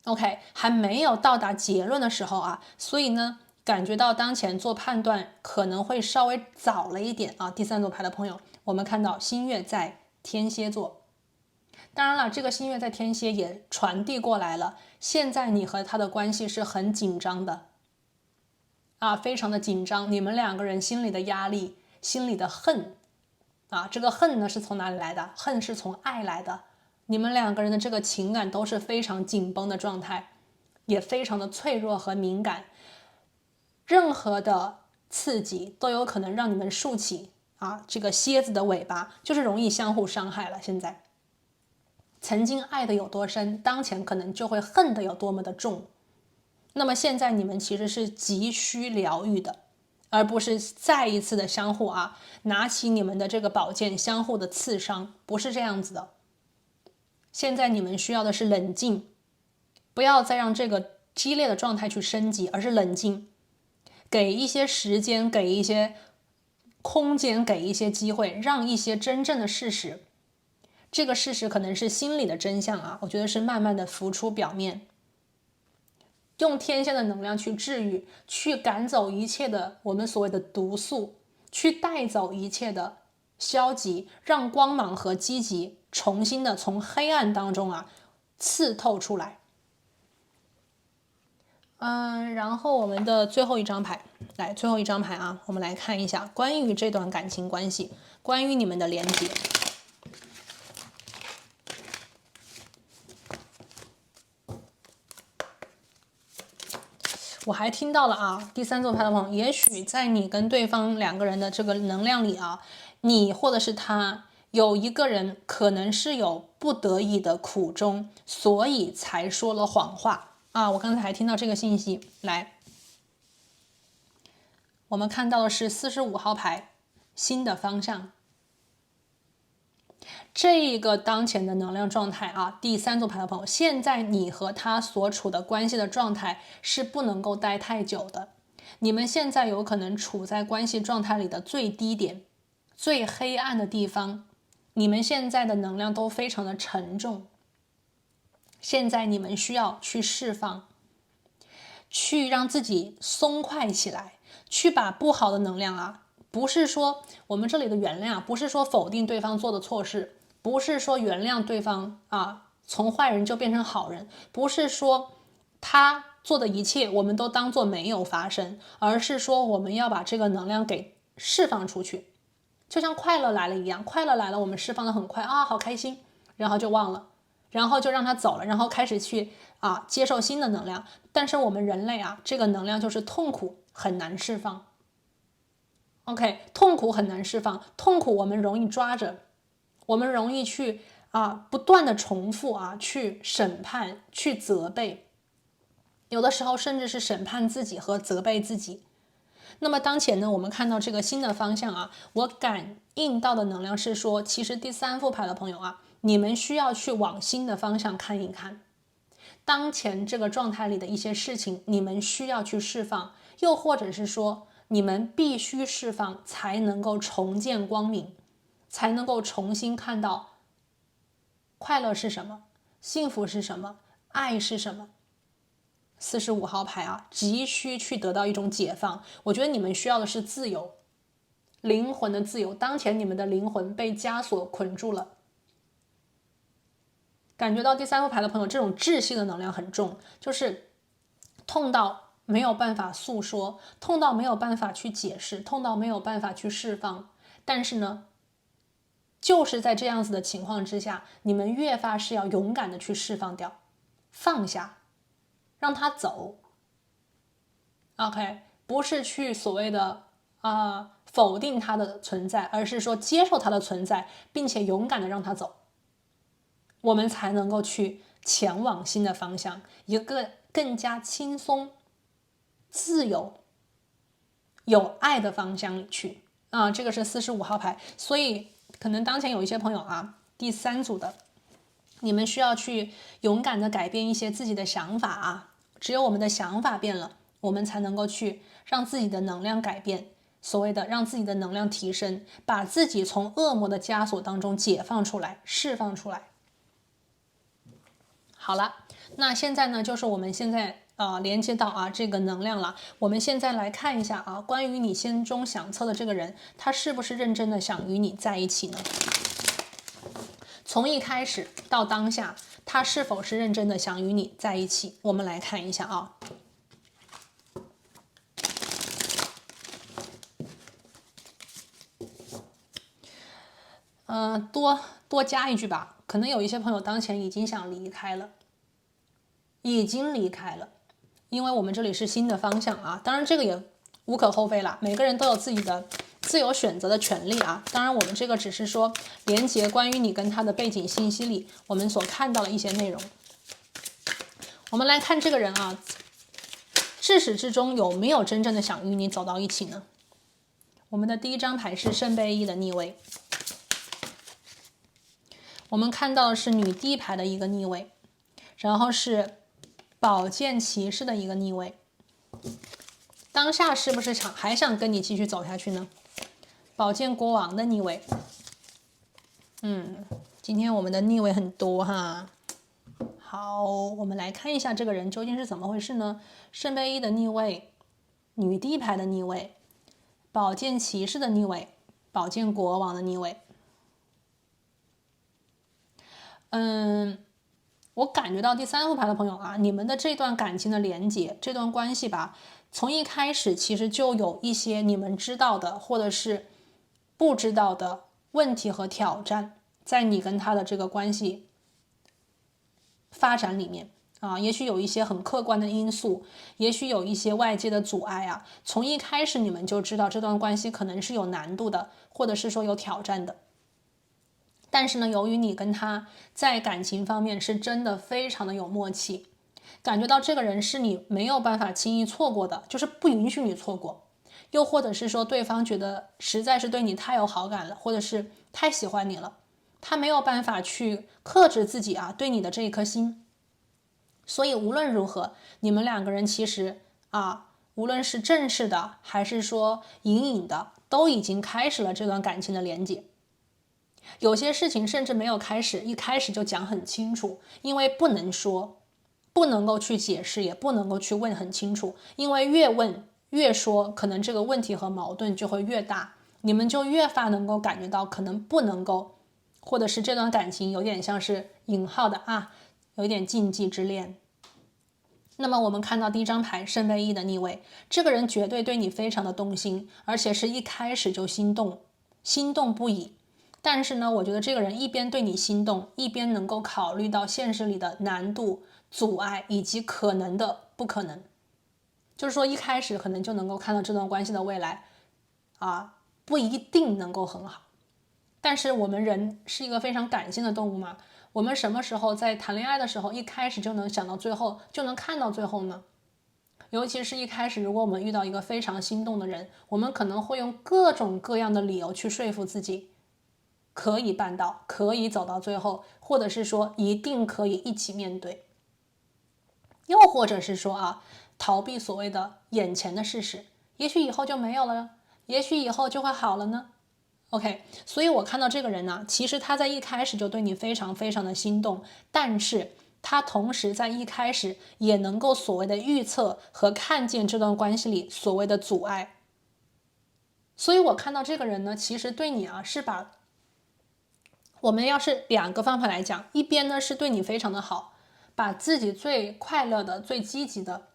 OK， 还没有到达结论的时候所以呢，感觉到当前做判断可能会稍微早了一点第三组牌的朋友，我们看到新月在天蝎座。当然了，这个新月在天蝎也传递过来了，现在你和他的关系是很紧张的非常的紧张，你们两个人心里的压力、心里的恨这个恨呢是从哪里来的？恨是从爱来的。你们两个人的这个情感都是非常紧绷的状态，也非常的脆弱和敏感，任何的刺激都有可能让你们竖起这个蝎子的尾巴，就是容易相互伤害了。现在曾经爱的有多深，当前可能就会恨的有多么的重。那么现在你们其实是急需疗愈的，而不是再一次的相互拿起你们的这个宝剑相互的刺伤，不是这样子的。现在你们需要的是冷静，不要再让这个激烈的状态去升级，而是冷静，给一些时间，给一些空间，给一些机会，让一些真正的事实，这个事实可能是心理的真相我觉得是慢慢的浮出表面。用天蝎的能量去治愈，去赶走一切的我们所谓的毒素，去带走一切的消极，让光芒和积极重新的从黑暗当中刺透出来。然后我们的最后一张牌，来，最后一张牌我们来看一下关于这段感情关系，关于你们的连结。我还听到了第三座牌的朋友，也许在你跟对方两个人的这个能量里你或者是他有一个人可能是有不得已的苦衷，所以才说了谎话啊。我刚才还听到这个信息，来，我们看到的是45号牌，新的方向。这一个当前的能量状态啊，第3组牌的朋友，现在你和他所处的关系的状态是不能够待太久的。你们现在有可能处在关系状态里的最低点，最黑暗的地方。你们现在的能量都非常的沉重，现在你们需要去释放，去让自己松快起来，去把不好的能量啊，不是说我们这里的原谅，不是说否定对方做的错事，不是说原谅对方啊，从坏人就变成好人，不是说他做的一切我们都当做没有发生，而是说我们要把这个能量给释放出去。就像快乐来了一样，快乐来了，我们释放的很快啊，好开心，然后就忘了，然后就让它走了，然后开始去接受新的能量。但是我们人类啊，这个能量就是痛苦，很难释放。OK， 痛苦很难释放，痛苦我们容易抓着，我们容易去不断的重复去审判，去责备，有的时候甚至是审判自己和责备自己。那么当前呢，我们看到这个新的方向我感应到的能量是说，其实第3副牌的朋友你们需要去往新的方向看一看。当前这个状态里的一些事情，你们需要去释放，又或者是说，你们必须释放，才能够重见光明，才能够重新看到快乐是什么，幸福是什么，爱是什么。45号牌急需去得到一种解放。我觉得你们需要的是自由，灵魂的自由。当前你们的灵魂被枷锁捆住了。感觉到第3副牌的朋友，这种窒息的能量很重，就是痛到没有办法诉说，痛到没有办法去解释，痛到没有办法去释放。但是呢，就是在这样子的情况之下，你们越发是要勇敢的去释放掉，放下，让他走。OK， 不是去所谓的否定他的存在，而是说接受他的存在，并且勇敢的让他走，我们才能够去前往新的方向，一个更加轻松、自由、有爱的方向里去这个是45号牌。所以可能当前有一些朋友第3组的，你们需要去勇敢的改变一些自己的想法只有我们的想法变了，我们才能够去让自己的能量改变，所谓的让自己的能量提升，把自己从恶魔的枷锁当中解放出来，释放出来。好了，那现在呢，就是我们现在连接到这个能量了。我们现在来看一下关于你心中想测的这个人，他是不是认真的想与你在一起呢？从一开始到当下，他是否是认真的想与你在一起？我们来看一下多加一句吧，可能有一些朋友当前已经想离开了，已经离开了，因为我们这里是新的方向当然这个也无可厚非啦，每个人都有自己的自由选择的权利当然我们这个只是说连接关于你跟他的背景信息里我们所看到的一些内容。我们来看这个人至始至终有没有真正的想与你走到一起呢？我们的第1张牌是圣杯1的逆位，我们看到的是女帝牌的一个逆位，然后是宝剑骑士的一个逆位。当下是不是还想跟你继续走下去呢？宝剑国王的逆位。今天我们的逆位很多好，我们来看一下这个人究竟是怎么回事呢？圣杯1的逆位，女帝牌的逆位，宝剑骑士的逆位，宝剑国王的逆位。我感觉到第3副牌的朋友你们的这段感情的连接，这段关系吧，从一开始其实就有一些你们知道的或者是不知道的问题和挑战，在你跟他的这个关系发展里面也许有一些很客观的因素，也许有一些外界的阻碍从一开始你们就知道这段关系可能是有难度的，或者是说有挑战的。但是呢，由于你跟他在感情方面是真的非常的有默契，感觉到这个人是你没有办法轻易错过的，就是不允许你错过。又或者是说对方觉得实在是对你太有好感了，或者是太喜欢你了，他没有办法去克制自己啊对你的这一颗心。所以无论如何，你们两个人其实无论是正式的还是说隐隐的，都已经开始了这段感情的连接。有些事情甚至没有开始，一开始就讲很清楚，因为不能说，不能够去解释，也不能够去问很清楚，因为越问越说，可能这个问题和矛盾就会越大，你们就越发能够感觉到可能不能够，或者是这段感情有点像是引号的有一点禁忌之恋。那么我们看到第一张牌圣杯一的逆位，这个人绝对对你非常的动心，而且是一开始就心动不已。但是呢，我觉得这个人一边对你心动，一边能够考虑到现实里的难度、阻碍以及可能的不可能。就是说一开始可能就能够看到这段关系的未来不一定能够很好。但是我们人是一个非常感性的动物嘛，我们什么时候在谈恋爱的时候一开始就能想到最后，就能看到最后呢？尤其是一开始，如果我们遇到一个非常心动的人，我们可能会用各种各样的理由去说服自己可以办到，可以走到最后，或者是说一定可以一起面对，又或者是说逃避所谓的眼前的事实，也许以后就没有了，也许以后就会好了呢。OK， 所以我看到这个人呢，其实他在一开始就对你非常非常的心动，但是他同时在一开始也能够所谓的预测和看见这段关系里所谓的阻碍。所以我看到这个人呢，其实对你是把我们要是两个方法来讲，一边呢是对你非常的好，把自己最快乐的、最积极的、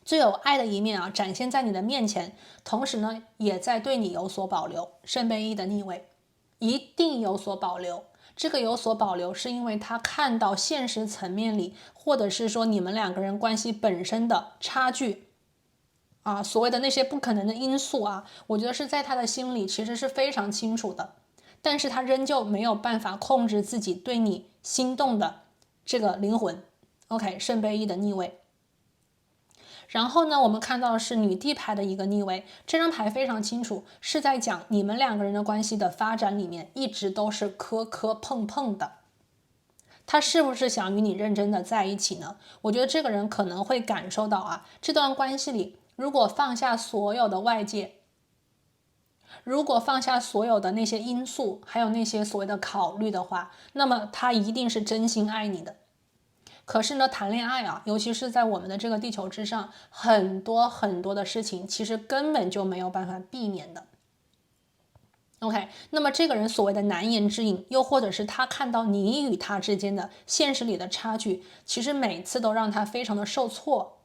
最有爱的一面展现在你的面前，同时呢也在对你有所保留。圣杯一的逆位，一定有所保留。这个有所保留是因为他看到现实层面里，或者是说你们两个人关系本身的差距所谓的那些不可能的因素我觉得是在他的心里其实是非常清楚的，但是他仍旧没有办法控制自己对你心动的这个灵魂。OK， 圣杯一的逆位。然后呢，我们看到的是女帝牌的一个逆位，这张牌非常清楚，是在讲你们两个人的关系的发展里面一直都是磕磕碰碰的。他是不是想与你认真的在一起呢？我觉得这个人可能会感受到这段关系里，如果放下所有的外界，如果放下所有的那些因素，还有那些所谓的考虑的话，那么他一定是真心爱你的。可是呢，谈恋爱尤其是在我们的这个地球之上，很多很多的事情其实根本就没有办法避免的。OK， 那么这个人所谓的难言之隐，又或者是他看到你与他之间的现实里的差距，其实每次都让他非常的受挫，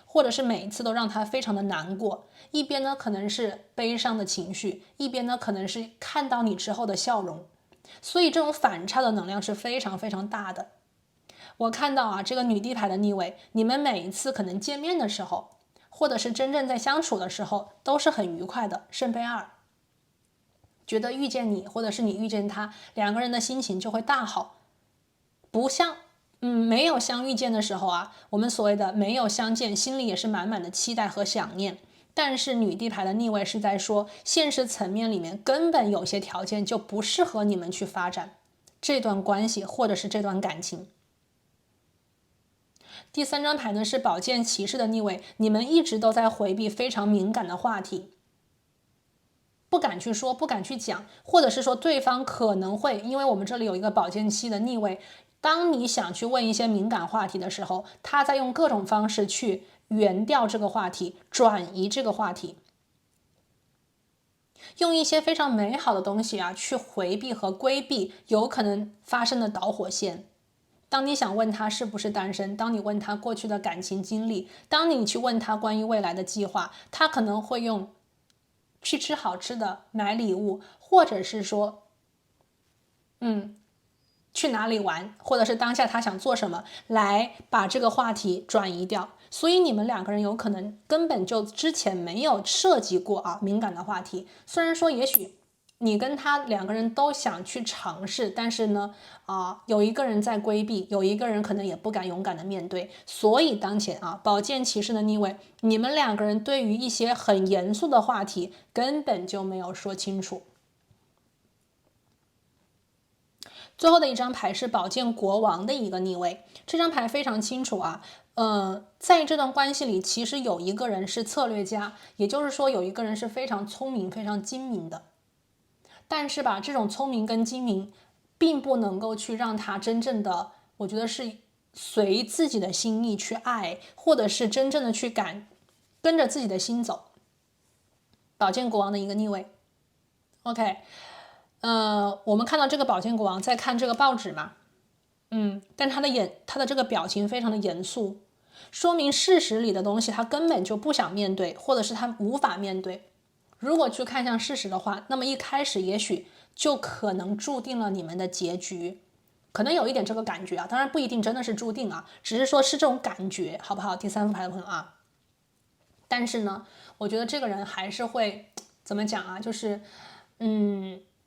或者是每一次都让他非常的难过。一边呢可能是悲伤的情绪，一边呢可能是看到你之后的笑容，所以这种反差的能量是非常非常大的。我看到这个女帝牌的逆位，你们每一次可能见面的时候，或者是真正在相处的时候，都是很愉快的。圣杯二，觉得遇见你，或者是你遇见他，两个人的心情就会大好，不像没有相遇见的时候我们所谓的没有相见，心里也是满满的期待和想念。但是女帝牌的逆位是在说，现实层面里面根本有些条件就不适合你们去发展这段关系，或者是这段感情。第三张牌呢是宝剑骑士的逆位，你们一直都在回避非常敏感的话题，不敢去说，不敢去讲，或者是说对方可能会，因为我们这里有一个宝剑七的逆位，当你想去问一些敏感话题的时候，他在用各种方式去圆掉这个话题，转移这个话题，用一些非常美好的东西去回避和规避有可能发生的导火线。当你想问他是不是单身，当你问他过去的感情经历，当你去问他关于未来的计划，他可能会用去吃好吃的，买礼物，或者是说去哪里玩，或者是当下他想做什么，来把这个话题转移掉。所以你们两个人有可能根本就之前没有涉及过敏感的话题，虽然说也许你跟他两个人都想去尝试，但是呢，有一个人在规避，有一个人可能也不敢勇敢的面对。所以当前宝剑骑士的逆位，你们两个人对于一些很严肃的话题根本就没有说清楚。最后的一张牌是宝剑国王的一个逆位，这张牌非常清楚啊。在这段关系里，其实有一个人是策略家，也就是说有一个人是非常聪明、非常精明的。但是吧，这种聪明跟精明，并不能够去让他真正的，我觉得是随自己的心意去爱，或者是真正的去跟着自己的心走。宝剑国王的一个逆位 ，OK，我们看到这个宝剑国王在看这个报纸嘛，但他的这个表情非常的严肃，说明事实里的东西他根本就不想面对，或者是他无法面对。如果去看向事实的话，那么一开始也许就可能注定了你们的结局，可能有一点这个感觉啊，当然不一定真的是注定啊，只是说是这种感觉，好不好？第三副牌的朋友啊，但是呢，我觉得这个人还是会怎么讲啊，就是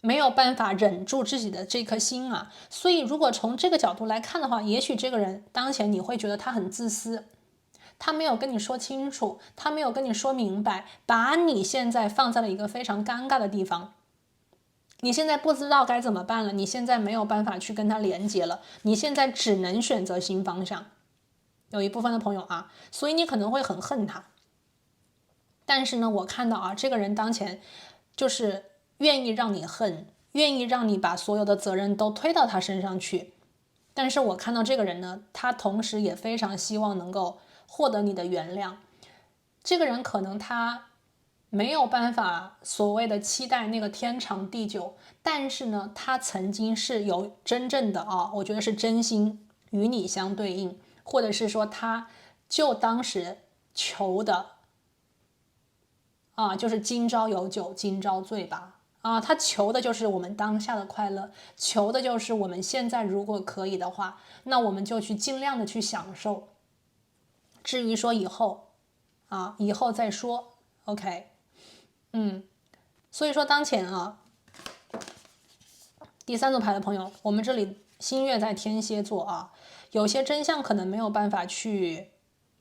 没有办法忍住自己的这颗心啊，所以如果从这个角度来看的话，也许这个人当前你会觉得他很自私。他没有跟你说清楚，他没有跟你说明白，把你现在放在了一个非常尴尬的地方。你现在不知道该怎么办了，你现在没有办法去跟他连接了，你现在只能选择新方向。有一部分的朋友啊，所以你可能会很恨他。但是呢，我看到啊，这个人当前就是愿意让你恨，愿意让你把所有的责任都推到他身上去。但是我看到这个人呢，他同时也非常希望能够获得你的原谅。这个人可能他没有办法所谓的期待那个天长地久，但是呢，他曾经是有真正的我觉得是真心与你相对应，或者是说他就当时求的就是今朝有酒今朝醉吧。他求的就是我们当下的快乐，求的就是我们现在如果可以的话，那我们就去尽量的去享受。至于说以后以后再说 OK。 所以说当前第三组牌的朋友，我们这里新月在天蝎座有些真相可能没有办法去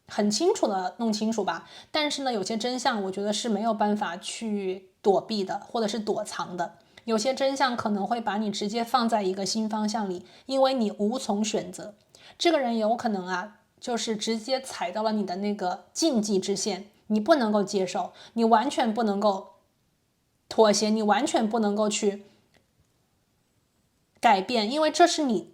很清楚的弄清楚吧，但是呢，有些真相我觉得是没有办法去躲避的，或者是躲藏的。有些真相可能会把你直接放在一个新方向里，因为你无从选择。这个人有可能就是直接踩到了你的那个禁忌之线，你不能够接受，你完全不能够妥协，你完全不能够去改变，因为这是你。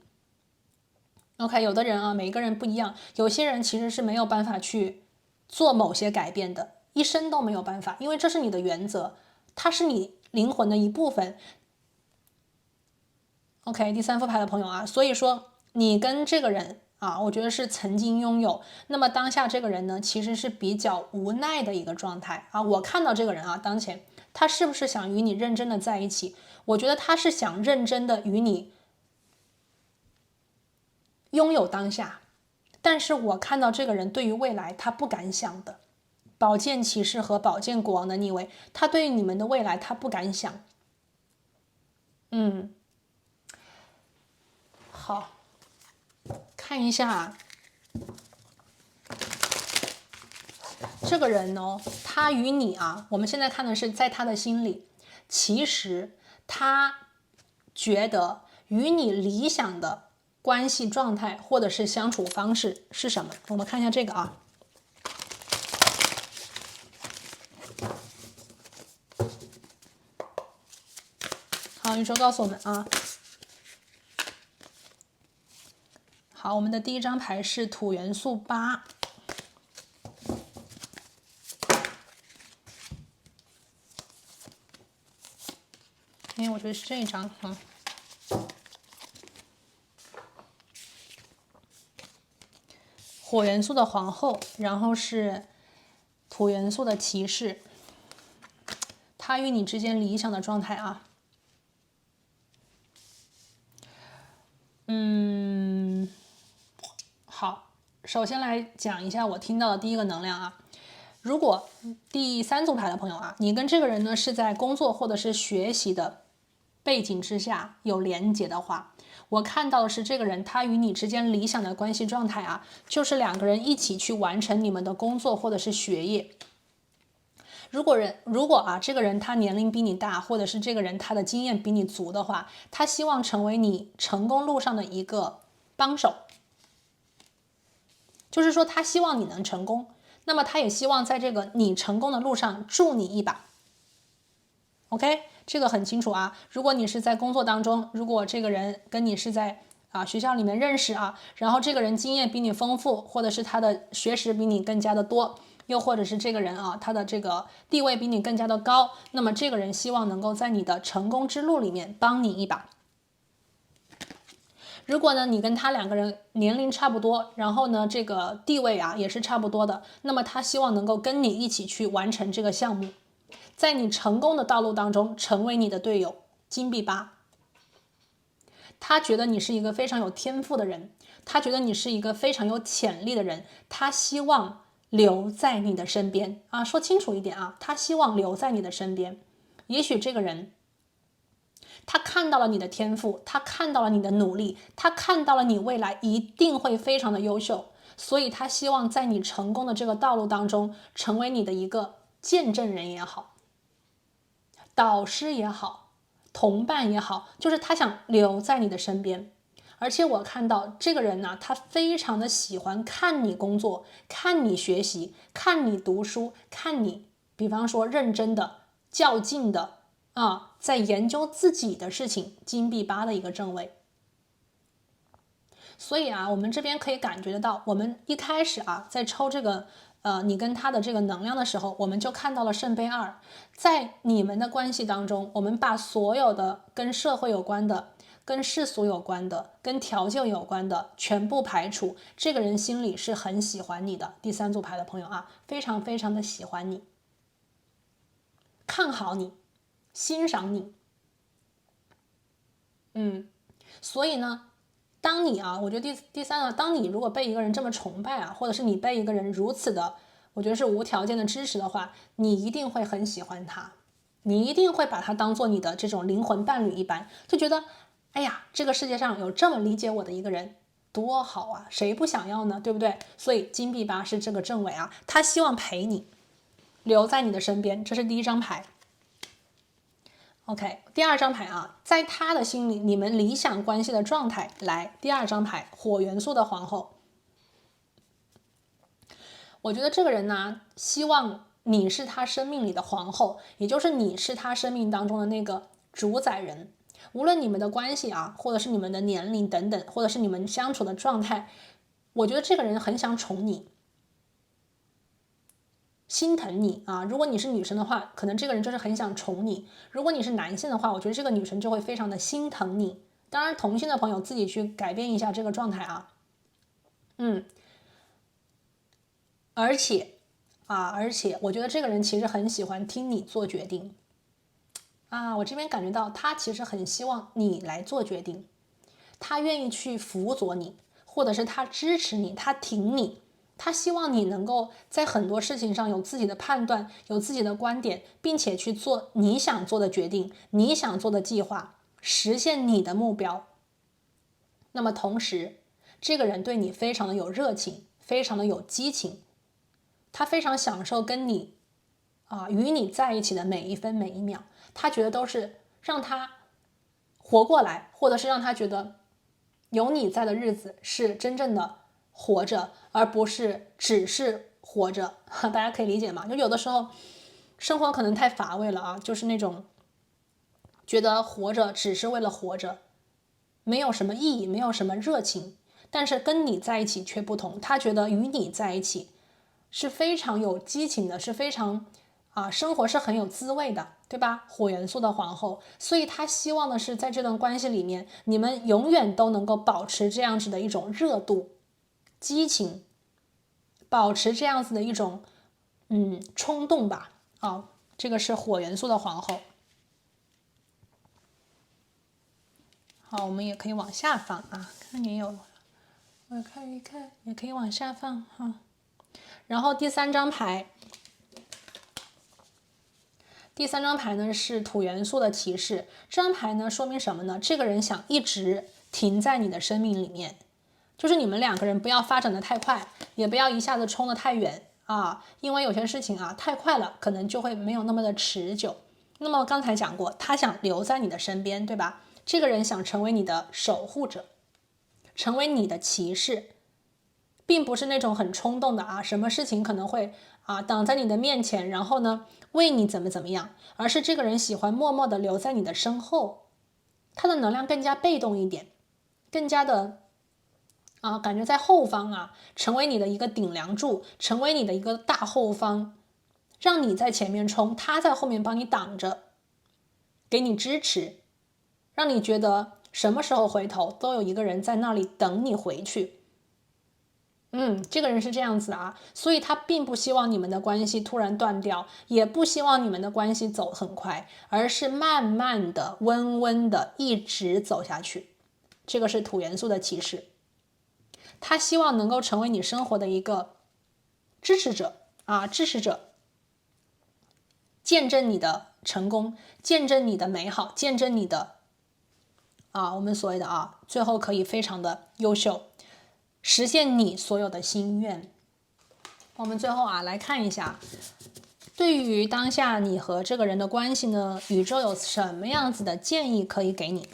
OK， 有的人每个人不一样，有些人其实是没有办法去做某些改变的，一生都没有办法，因为这是你的原则，它是你灵魂的一部分。OK， 第三副牌的朋友所以说你跟这个人我觉得是曾经拥有，那么当下这个人呢，其实是比较无奈的一个状态我看到这个人当前他是不是想与你认真的在一起？我觉得他是想认真的与你拥有当下，但是我看到这个人对于未来他不敢想的。宝剑骑士和宝剑国王的逆位，他对于你们的未来他不敢想。好，看一下这个人他与你我们现在看的是在他的心里，其实他觉得与你理想的关系状态或者是相处方式是什么？我们看一下这个好，宇宙告诉我们好，我们的第一张牌是土元素8。我觉得是这一张火元素的皇后，然后是土元素的骑士，他与你之间理想的状态好，首先来讲一下我听到的第一个能量如果第三组牌的朋友你跟这个人呢是在工作或者是学习的背景之下有连结的话，我看到的是这个人他与你之间理想的关系状态啊，就是两个人一起去完成你们的工作或者是学业。如果啊这个人他年龄比你大，或者是这个人他的经验比你足的话，他希望成为你成功路上的一个帮手，就是说他希望你能成功，那么他也希望在这个你成功的路上助你一把。OK， 这个很清楚啊。如果你是在工作当中，如果这个人跟你是在学校里面认识啊，然后这个人经验比你丰富，或者是他的学识比你更加的多，又或者是这个人啊他的这个地位比你更加的高，那么这个人希望能够在你的成功之路里面帮你一把。如果呢你跟他两个人年龄差不多，然后呢这个地位啊也是差不多的，那么他希望能够跟你一起去完成这个项目，在你成功的道路当中成为你的队友。金币8，他觉得你是一个非常有天赋的人，他觉得你是一个非常有潜力的人，他希望留在你的身边啊，说清楚一点啊，他希望留在你的身边。也许这个人他看到了你的天赋，他看到了你的努力，他看到了你未来一定会非常的优秀，所以他希望在你成功的这个道路当中成为你的一个见证人也好，导师也好，同伴也好，就是他想留在你的身边。而且我看到这个人呢，他非常的喜欢看你工作，看你学习，看你读书，看你比方说认真的较劲的在研究自己的事情。金币8的一个正位。所以啊，我们这边可以感觉得到，我们一开始啊在抽这个你跟他的这个能量的时候，我们就看到了圣杯2。在你们的关系当中，我们把所有的跟社会有关的、跟世俗有关的、跟条件有关的全部排除。这个人心里是很喜欢你的，第3组牌的朋友啊，非常非常的喜欢你，看好你，欣赏你。所以呢，当你我觉得第三啊，当你如果被一个人这么崇拜啊，或者是你被一个人如此的，我觉得是无条件的支持的话，你一定会很喜欢他，你一定会把他当做你的这种灵魂伴侣一般，就觉得，哎呀，这个世界上有这么理解我的一个人，多好啊，谁不想要呢？对不对？所以金币8是这个正位啊，他希望陪你，留在你的身边，这是第1张牌。OK， 第2张牌啊，在他的心里，你们理想关系的状态。来，第2张牌，火元素的皇后。我觉得这个人呢，希望你是他生命里的皇后，也就是你是他生命当中的那个主宰人。无论你们的关系啊，或者是你们的年龄等等，或者是你们相处的状态，我觉得这个人很想宠你，心疼你啊！如果你是女生的话，可能这个人就是很想宠你；如果你是男性的话，我觉得这个女生就会非常的心疼你。当然，同性的朋友自己去改变一下这个状态啊。而且我觉得这个人其实很喜欢听你做决定啊。我这边感觉到他其实很希望你来做决定，他愿意去辅佐你，或者是他支持你，他挺你。他希望你能够在很多事情上有自己的判断，有自己的观点，并且去做你想做的决定，你想做的计划，实现你的目标。那么同时，这个人对你非常的有热情，非常的有激情，他非常享受跟你与你在一起的每一分每一秒，他觉得都是让他活过来，或者是让他觉得有你在的日子是真正的活着，而不是只是活着。大家可以理解吗？就有的时候生活可能太乏味了啊，就是那种觉得活着只是为了活着，没有什么意义，没有什么热情。但是跟你在一起却不同，他觉得与你在一起是非常有激情的，是非常生活是很有滋味的，对吧？火元素的皇后，所以他希望的是在这段关系里面，你们永远都能够保持这样子的一种热度、激情，保持这样子的一种冲动吧。这个是火元素的皇后。好，我们也可以往下放啊，看也有，我看一看，也可以往下放哈。然后第3张牌。第3张牌呢是土元素的骑士，这张牌呢说明什么呢？这个人想一直停在你的生命里面，就是你们2个人不要发展的太快，也不要一下子冲得太远啊，因为有些事情啊太快了，可能就会没有那么的持久。那么刚才讲过，他想留在你的身边，对吧？这个人想成为你的守护者，成为你的骑士，并不是那种很冲动的啊，什么事情可能会挡在你的面前，然后呢为你怎么样，而是这个人喜欢默默的留在你的身后，他的能量更加被动一点，更加的感觉在后方成为你的一个顶梁柱，成为你的一个大后方，让你在前面冲，他在后面帮你挡着，给你支持，让你觉得什么时候回头都有一个人在那里等你回去。这个人是这样子所以他并不希望你们的关系突然断掉，也不希望你们的关系走很快，而是慢慢的、温温的一直走下去。这个是土元素的骑士，他希望能够成为你生活的一个支持者见证你的成功，见证你的美好，见证你的我们所谓的最后可以非常的优秀，实现你所有的心愿。我们最后来看一下，对于当下你和这个人的关系呢，宇宙有什么样子的建议可以给你？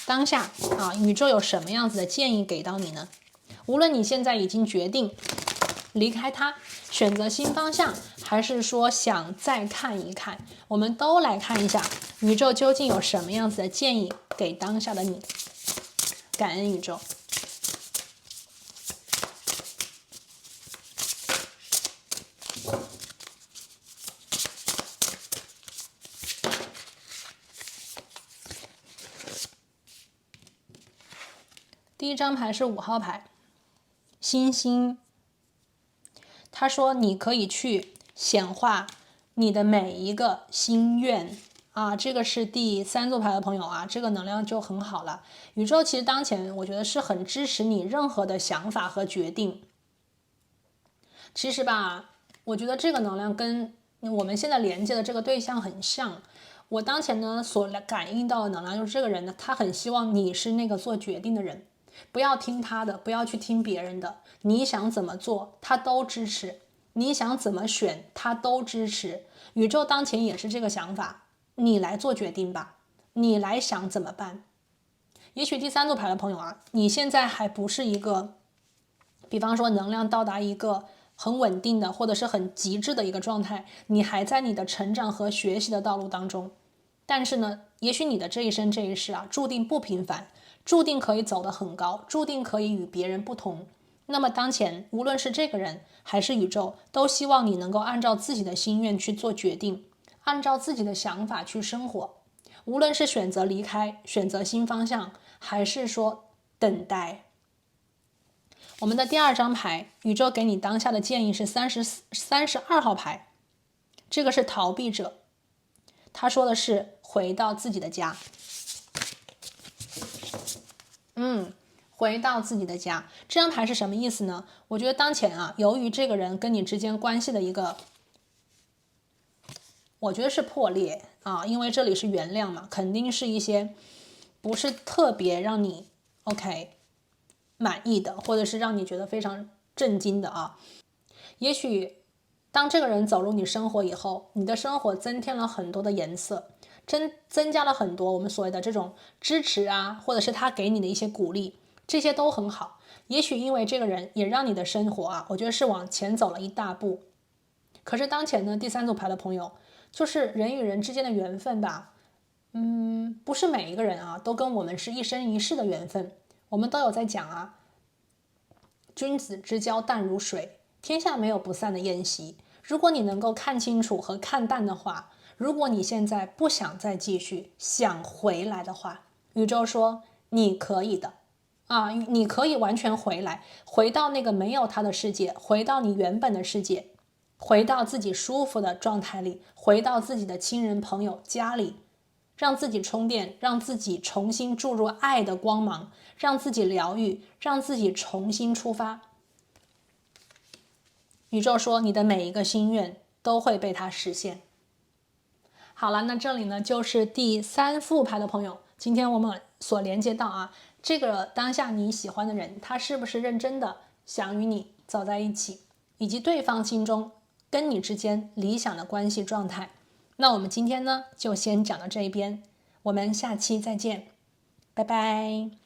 当下宇宙有什么样子的建议给到你呢？无论你现在已经决定离开他，选择新方向，还是说想再看一看，我们都来看一下宇宙究竟有什么样子的建议给当下的你。感恩宇宙。第1张牌是5号牌，星星。他说你可以去显化你的每一个心愿这个是第3组牌的朋友这个能量就很好了。宇宙其实当前我觉得是很支持你任何的想法和决定。其实吧，我觉得这个能量跟我们现在连接的这个对象很像。我当前呢所感应到的能量就是这个人呢，他很希望你是那个做决定的人，不要听他的，不要去听别人的，你想怎么做他都支持，你想怎么选他都支持。宇宙当前也是这个想法，你来做决定吧，你来想怎么办。也许第3组牌的朋友你现在还不是一个比方说能量到达一个很稳定的或者是很极致的一个状态，你还在你的成长和学习的道路当中。但是呢，也许你的这一生这一世注定不平凡，注定可以走得很高，注定可以与别人不同。那么当前无论是这个人还是宇宙，都希望你能够按照自己的心愿去做决定，按照自己的想法去生活。无论是选择离开，选择新方向，还是说等待。我们的第2张牌，宇宙给你当下的建议是32号牌，这个是逃避者。他说的是回到自己的家。回到自己的家，这张牌是什么意思呢？我觉得当前由于这个人跟你之间关系的一个，我觉得是破裂因为这里是原谅嘛，肯定是一些不是特别让你 OK 满意的，或者是让你觉得非常震惊的也许当这个人走入你生活以后，你的生活增添了很多的颜色，增加了很多我们所谓的这种支持或者是他给你的一些鼓励，这些都很好。也许因为这个人也让你的生活我觉得是往前走了一大步。可是当前呢，第3组牌的朋友，就是人与人之间的缘分吧，不是每一个人都跟我们是一生一世的缘分。我们都有在讲君子之交淡如水，天下没有不散的宴席。如果你能够看清楚和看淡的话，如果你现在不想再继续，想回来的话，宇宙说你可以的你可以完全回来，回到那个没有他的世界，回到你原本的世界，回到自己舒服的状态里，回到自己的亲人朋友家里，让自己充电，让自己重新注入爱的光芒，让自己疗愈，让自己重新出发。宇宙说你的每一个心愿都会被它实现。好了，那这里呢就是第3副牌的朋友，今天我们所连接到啊，这个当下你喜欢的人，他是不是认真的想与你走在一起，以及对方心中跟你之间理想的关系状态。那我们今天呢就先讲到这边，我们下期再见，拜拜。